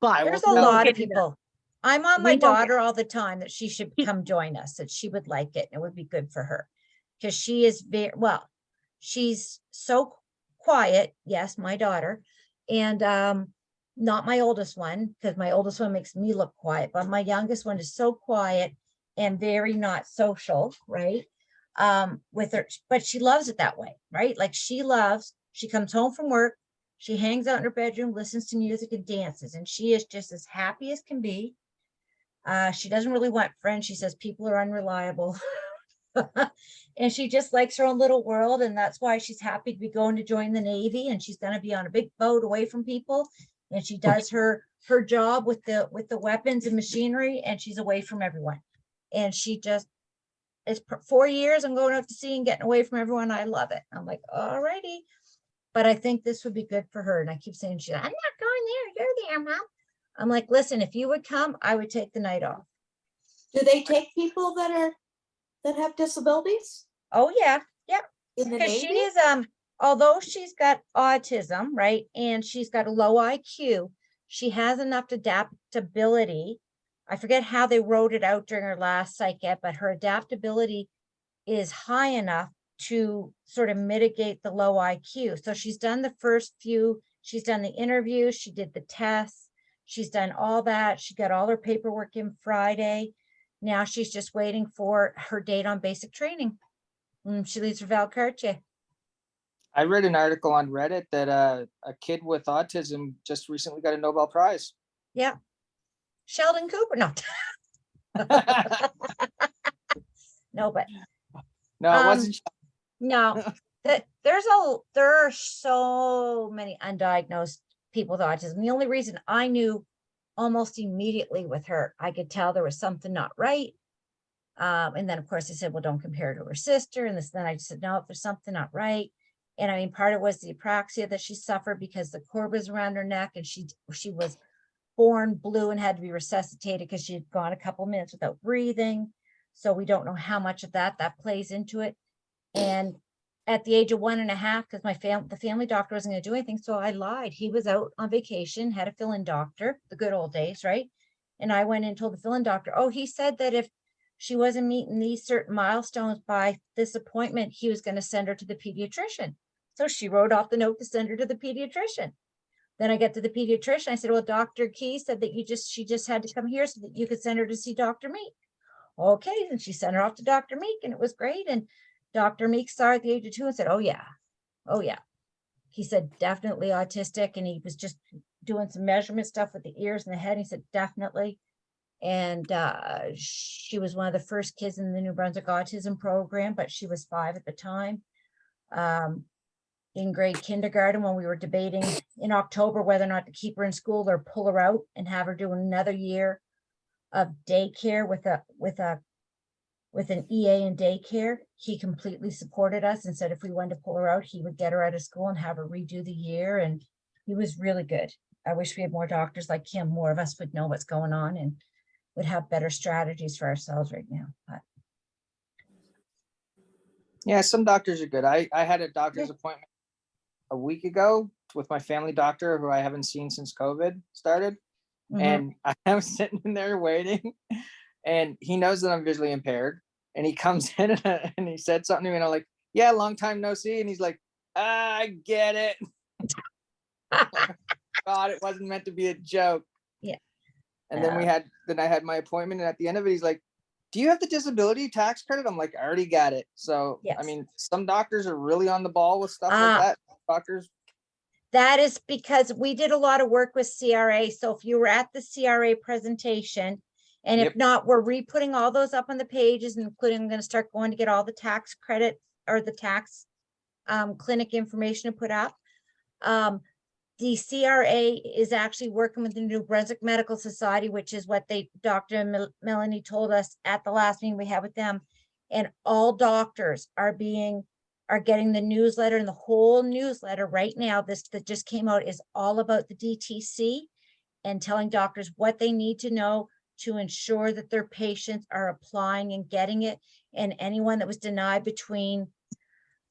F: But
B: There's a
F: we won't
B: lot of
F: get into that.
B: people. I'm on
F: We
B: my
F: won't get-
B: daughter all the time that she should come join us, that she would like it. And it would be good for her. Because she is she's so quiet. Yes, my daughter. And not my oldest one, because my oldest one makes me look quiet, but my youngest one is so quiet and very not social, right? With her, but she loves it that way, right? Like she comes home from work, she hangs out in her bedroom, listens to music and dances, and she is just as happy as can be. She doesn't really want friends. She says people are unreliable. And she just likes her own little world, and that's why she's happy to be going to join the Navy, and she's going to be on a big boat away from people, and she does her job with the weapons and machinery, and she's away from everyone. And she just, it's 4 years I'm going out to sea and getting away from everyone. I love it. I'm like, all righty. But I think this would be good for her. And I keep saying, I'm not going there. You're there, Mom. I'm like, listen, if you would come, I would take the night off.
E: do they take people that have disabilities
B: Oh yeah. Yep.
E: in the
B: Because
E: Navy?
B: she is, although she's got autism, right? And she's got a low IQ, she has enough adaptability. I forget how they wrote it out during her last psych ed, but her adaptability is high enough to sort of mitigate the low IQ. So she's done the first few, she's done the interviews, she did the tests, she's done all that. She got all her paperwork in Friday. Now she's just waiting for her date on basic training. She leaves for Valcartier.
A: I read an article on Reddit that a kid with autism just recently got a Nobel Prize.
B: Yeah. Sheldon Cooper, no. No, but
A: No, it wasn't.
B: no, there are so many undiagnosed people with autism. The only reason I knew almost immediately with her, I could tell there was something not right. And then of course I said, well, don't compare her to her sister. And then I just said, no, if there's something not right. And I mean, part of it was the apraxia that she suffered because the cord was around her neck and she was born blue and had to be resuscitated because she had gone a couple minutes without breathing. So we don't know how much of that plays into it. And at the age of 1.5, because the family doctor wasn't going to do anything, so I lied. He was out on vacation, had a fill-in doctor, the good old days, right? And I went and told the fill-in doctor, oh, he said that if she wasn't meeting these certain milestones by this appointment, he was going to send her to the pediatrician. So she wrote off the note to send her to the pediatrician. Then I get to the pediatrician. I said, well, Dr. Key said that she just had to come here so that you could send her to see Dr. Meek. Okay, and she sent her off to Dr. Meek, and it was great. And Dr. Meek saw her at the age of 2 and said, oh yeah. He said, definitely autistic. And he was just doing some measurement stuff with the ears and the head. He said, definitely. And she was one of the first kids in the New Brunswick autism program, but she was 5 at the time. In grade kindergarten, when we were debating in October whether or not to keep her in school or pull her out and have her do another year of daycare with an EA in daycare, he completely supported us and said if we wanted to pull her out, he would get her out of school and have her redo the year. And he was really good. I wish we had more doctors like him. More of us would know what's going on and would have better strategies for ourselves right now. But
A: Yeah, some doctors are good. I had a doctor's appointment a week ago with my family doctor who I haven't seen since COVID started. And I was sitting in there waiting, and he knows that I'm visually impaired. And he comes in and he said something to me, and I'm like, yeah, long time no see. And he's like, I get it. God, it wasn't meant to be a joke.
B: Yeah.
A: And then I had my appointment, and at the end of it, he's like, do you have the disability tax credit? I'm like, I already got it. So,
B: yes.
A: I mean, some doctors are really on the ball with stuff like that. Doctors.
B: That is because we did a lot of work with CRA. So if you were at the CRA presentation, and if not, we're re-putting all those up on the pages, including I'm going to start going to get all the tax credit or the tax clinic information to put up. The CRA is actually working with the New Brunswick Medical Society, which is what Dr. Melanie told us at the last meeting we had with them. And all doctors are getting the newsletter, and the whole newsletter right now, this that just came out, is all about the DTC and telling doctors what they need to know to ensure that their patients are applying and getting it. And anyone that was denied between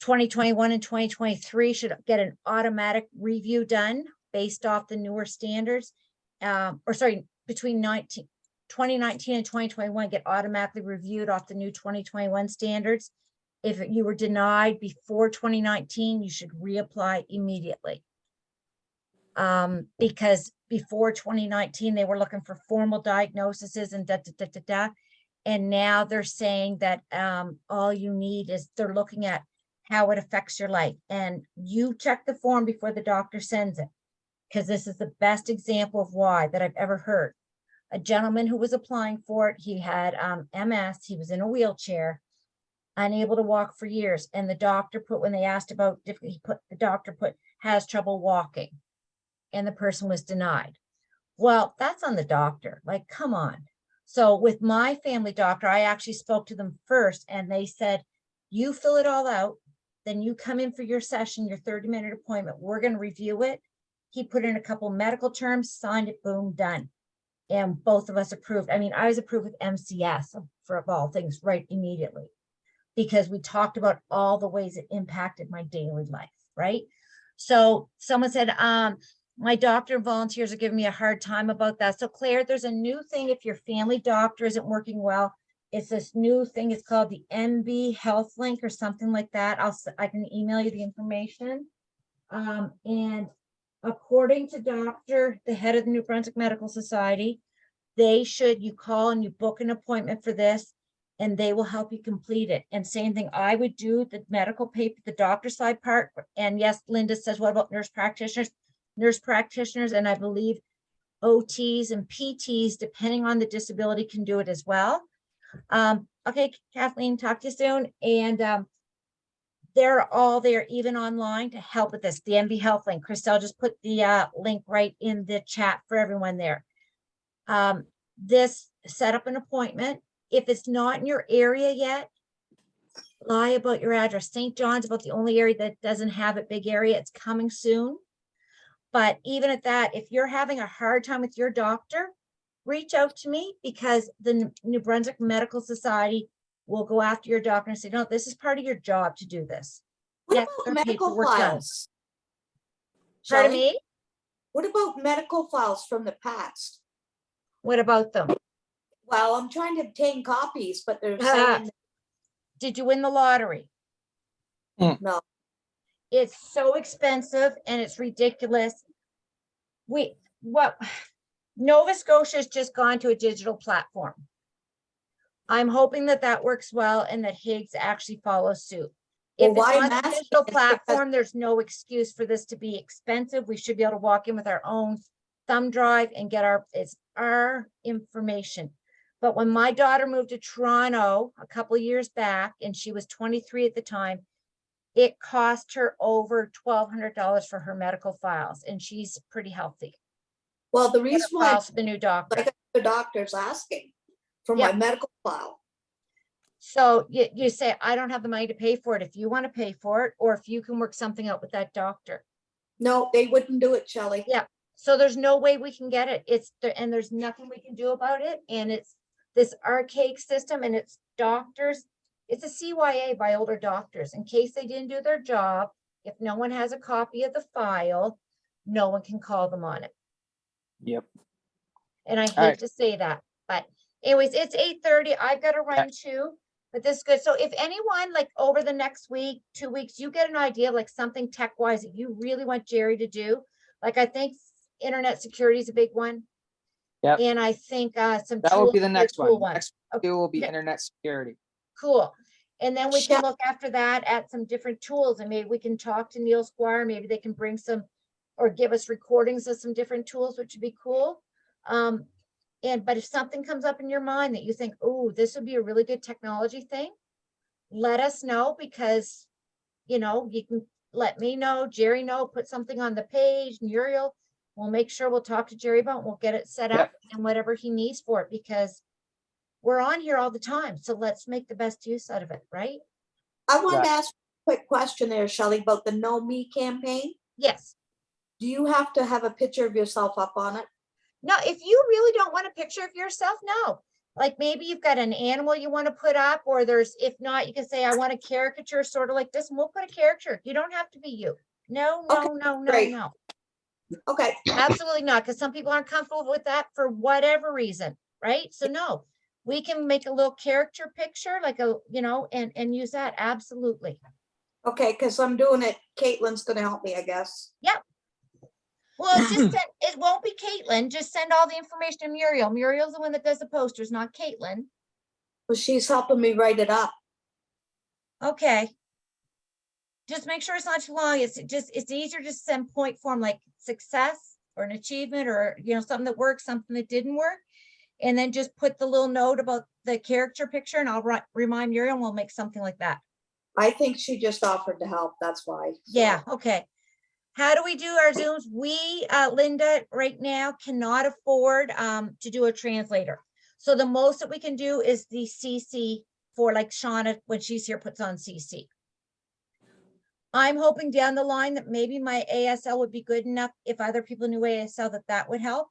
B: 2021 and 2023 should get an automatic review done based off the newer standards. Between 2019 and 2021, get automatically reviewed off the new 2021 standards. If you were denied before 2019, you should reapply immediately. Because before 2019, they were looking for formal diagnoses and And now they're saying that all you need is, they're looking at how it affects your life. And you check the form before the doctor sends it, because this is the best example of why that I've ever heard. A gentleman who was applying for it, he had MS, he was in a wheelchair, unable to walk for years. And the doctor put, when they asked about, the doctor put, has trouble walking. And the person was denied. Well, that's on the doctor. Like, come on. So with my family doctor, I actually spoke to them first, and they said, you fill it all out, then you come in for your session, your 30-minute appointment. We're going to review it. He put in a couple medical terms, signed it, boom, done. And both of us approved. I mean, I was approved with MCS for, of all things, right immediately, because we talked about all the ways it impacted my daily life, right? So someone said, my doctor and volunteers are giving me a hard time about that. So Claire, there's a new thing. If your family doctor isn't working well, It's this new thing. It's called the NB Health Link or something like that. I can email you the information. And according to the head of the New Brunswick Medical Society, you call and you book an appointment for this, and they will help you complete it. And same thing, I would do the medical paper, the doctor side part. And yes, Linda says, what about nurse practitioners? Nurse practitioners, and I believe OTs and PTs, depending on the disability, can do it as well. Okay, Kathleen, talk to you soon. And they're all there, even online, to help with this. The MB Health Link. Christelle just put the link right in the chat for everyone there. This set up an appointment. If it's not in your area yet, lie about your address. St. John's about the only area that doesn't have a big area. It's coming soon. But even at that, if you're having a hard time with your doctor, reach out to me, because the New Brunswick Medical Society will go after your doctor and say, no, this is part of your job to do this.
E: What
B: Get
E: about
B: their
E: medical
B: paperwork done.
E: files?
B: Pardon
E: Shelley?
B: me?
E: What about medical files from the past?
B: What about them?
E: Well, I'm trying to obtain copies, but they're saying
B: Did you win the lottery?
E: no.
B: It's so expensive and it's ridiculous. Nova Scotia's just gone to a digital platform. I'm hoping that that works well and that Higgs actually follows suit.
E: Well,
B: If
E: why
B: it's
E: I'm
B: on a
E: asking
B: digital
E: is because-
B: platform, there's no excuse for this to be expensive. We should be able to walk in with our own thumb drive and get it's our information. But when my daughter moved to Toronto a couple of years back, and she was 23 at the time, it cost her over $1,200 for her medical files, and she's pretty healthy.
E: Well, the
B: Get her
E: reason why
B: files for the new doctor.
E: like the doctor's asking for
B: Yeah.
E: my medical file.
B: So you say, I don't have the money to pay for it. If you want to pay for it, or if you can work something out with that doctor.
E: No, they wouldn't do it, Shelley.
B: Yeah. So there's no way we can get it. And there's nothing we can do about it. And it's this archaic system, and it's doctors. It's a CYA by older doctors in case they didn't do their job. If no one has a copy of the file, no one can call them on it.
A: Yep.
B: And I hate
A: right.
B: to say that, but anyways, it's 8:30. I've got to run too, but this is good. So if anyone, like over the next week, 2 weeks, you get an idea, like something tech wise that you really want Gerry to do, like I think internet security is a big one.
A: Yep.
B: And I think some
A: That will
B: tools
A: be the
B: would a
A: next
B: cool
A: one. Next
B: Okay.
A: will be
B: Okay.
A: internet security.
B: Cool. And then we can
E: Shell-
B: look after that at some different tools, and maybe we can talk to Neil Squire. Maybe they can bring some or give us recordings of some different tools, which would be cool. But if something comes up in your mind that you think, oh, this would be a really good technology thing, let us know, because, you can let me know, Gerry know, put something on the page, Muriel, we'll make sure we'll talk to Gerry about it, we'll get it set up and whatever he needs for it, because we're on here all the time. So let's make the best use out of it, right?
E: I wanted
A: Right.
E: to ask a quick question there, Shelley, about the Know Me campaign.
B: Yes.
E: Do you have to have a picture of yourself up on it?
B: No, if you really don't want a picture of yourself, no. Like maybe you've got an animal you want to put up, or if not, you can say, I want a caricature sort of like this, and we'll put a caricature. You don't have to be you. No,
E: Okay,
B: no,
E: great.
B: no.
E: Okay,
B: Absolutely not, because some people aren't comfortable with that for whatever reason, right? So no, we can make a little character picture, like and use that, absolutely.
E: okay, because I'm doing it. Caitlin's gonna help me, I guess.
B: Well, it won't be Caitlin, just send all the information to Muriel. Muriel's the one that does the posters, not Caitlin.
E: Well, she's helping me write it up.
B: Okay. Just make sure it's not too long. It's easier to send point form, like success or an achievement, or something that works, something that didn't work. And then just put the little note about the character picture, and I'll remind Muriel, and we'll make something like that.
E: I think she just offered to help, that's why.
B: Yeah, okay. How do we do our Zooms? We, Linda, right now cannot afford to do a translator. So the most that we can do is the CC for, like, Shauna, when she's here, puts on CC. I'm hoping down the line that maybe my ASL would be good enough, if other people knew ASL, that would help.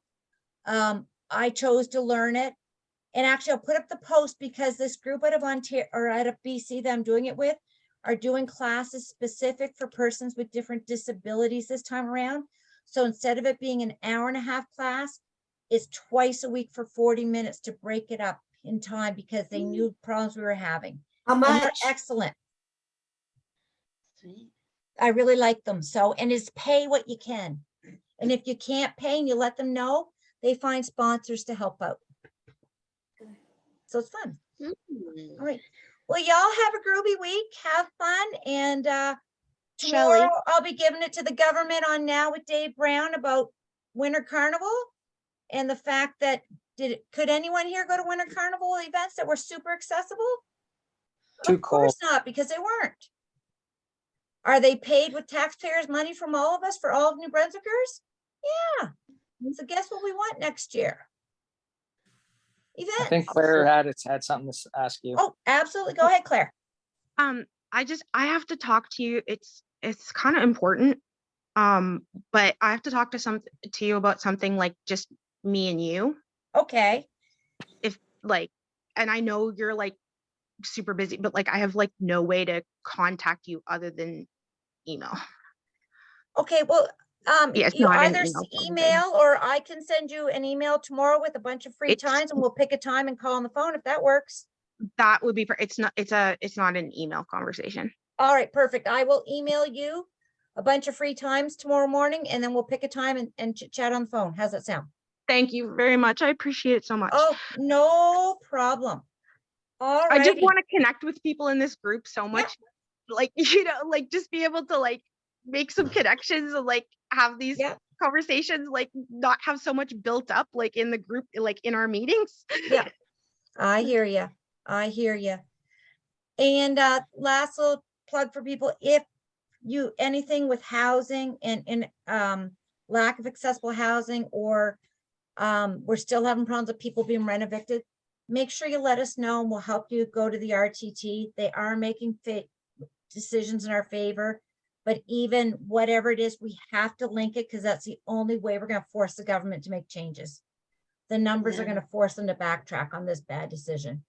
B: I chose to learn it. And actually, I'll put up the post, because this group out of Ontario or out of BC that I'm doing it with are doing classes specific for persons with different disabilities this time around. So instead of it being an hour and a half class, it's twice a week for 40 minutes to break it up in time because they knew problems we were having.
E: How
B: And they're
E: much?
B: excellent. I really like them. So, and it's pay what you can. And if you can't pay and you let them know, they find sponsors to help out. So it's fun. All right. Well, y'all have a groovy week. Have fun. And
F: Shelley.
B: tomorrow I'll be giving it to the government on Now with Dave Brown about Winter Carnival and the fact that could anyone here go to Winter Carnival events that were super accessible?
A: Too
B: Of course
A: cold.
B: not, because they weren't. Are they paid with taxpayers' money from all of us for all of New Brunswickers? Yeah. So guess what we want next year?
A: I
B: Events.
A: think Claire had something to ask you.
B: Oh, absolutely. Go ahead, Claire.
F: I have to talk to you. It's kind of important. But I have to talk to you about something like just me and you.
B: Okay.
F: If like, and I know you're like super busy, but like I have like no way to contact you other than email.
B: Okay, well,
F: Yeah, it's
B: you
F: not an
B: either
F: email phone thing.
B: email or I can send you an email tomorrow with a bunch of free
F: It's-
B: times and we'll pick a time and call on the phone if that works.
F: That would be, it's not an email conversation.
B: All right, perfect. I will email you a bunch of free times tomorrow morning and then we'll pick a time and chat on the phone. How's that sound?
F: Thank you very much. I appreciate it so much.
B: Oh, no problem. All
F: I just
B: right.
F: want to connect with people in this group so much. Like, like just be able to like make some connections and like have these
B: Yeah.
F: conversations, like not have so much built up like in the group, like in our meetings.
B: Yeah. I hear you. I hear you. And last little plug for people, if you anything with housing and lack of accessible housing, or we're still having problems with people being rent evicted, make sure you let us know and we'll help you go to the RTT. They are making decisions in our favor, but even whatever it is, we have to link it because that's the only way we're going to force the government to make changes. The numbers are going to force them to backtrack on this bad decision.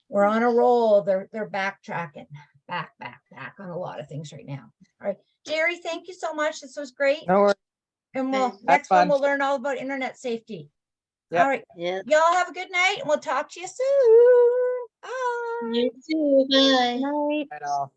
B: We're on a roll. They're backtracking back on a lot of things right now. All right, Gerry, thank you so much. This was great.
A: No worries.
B: And
G: Have
B: next one
A: fun.
B: we'll learn all about internet safety.
A: Yep.
B: All right,
G: Yeah.
B: y'all have a good night and we'll talk to you soon. Bye.
G: You too. Bye.
F: Right.
A: I know.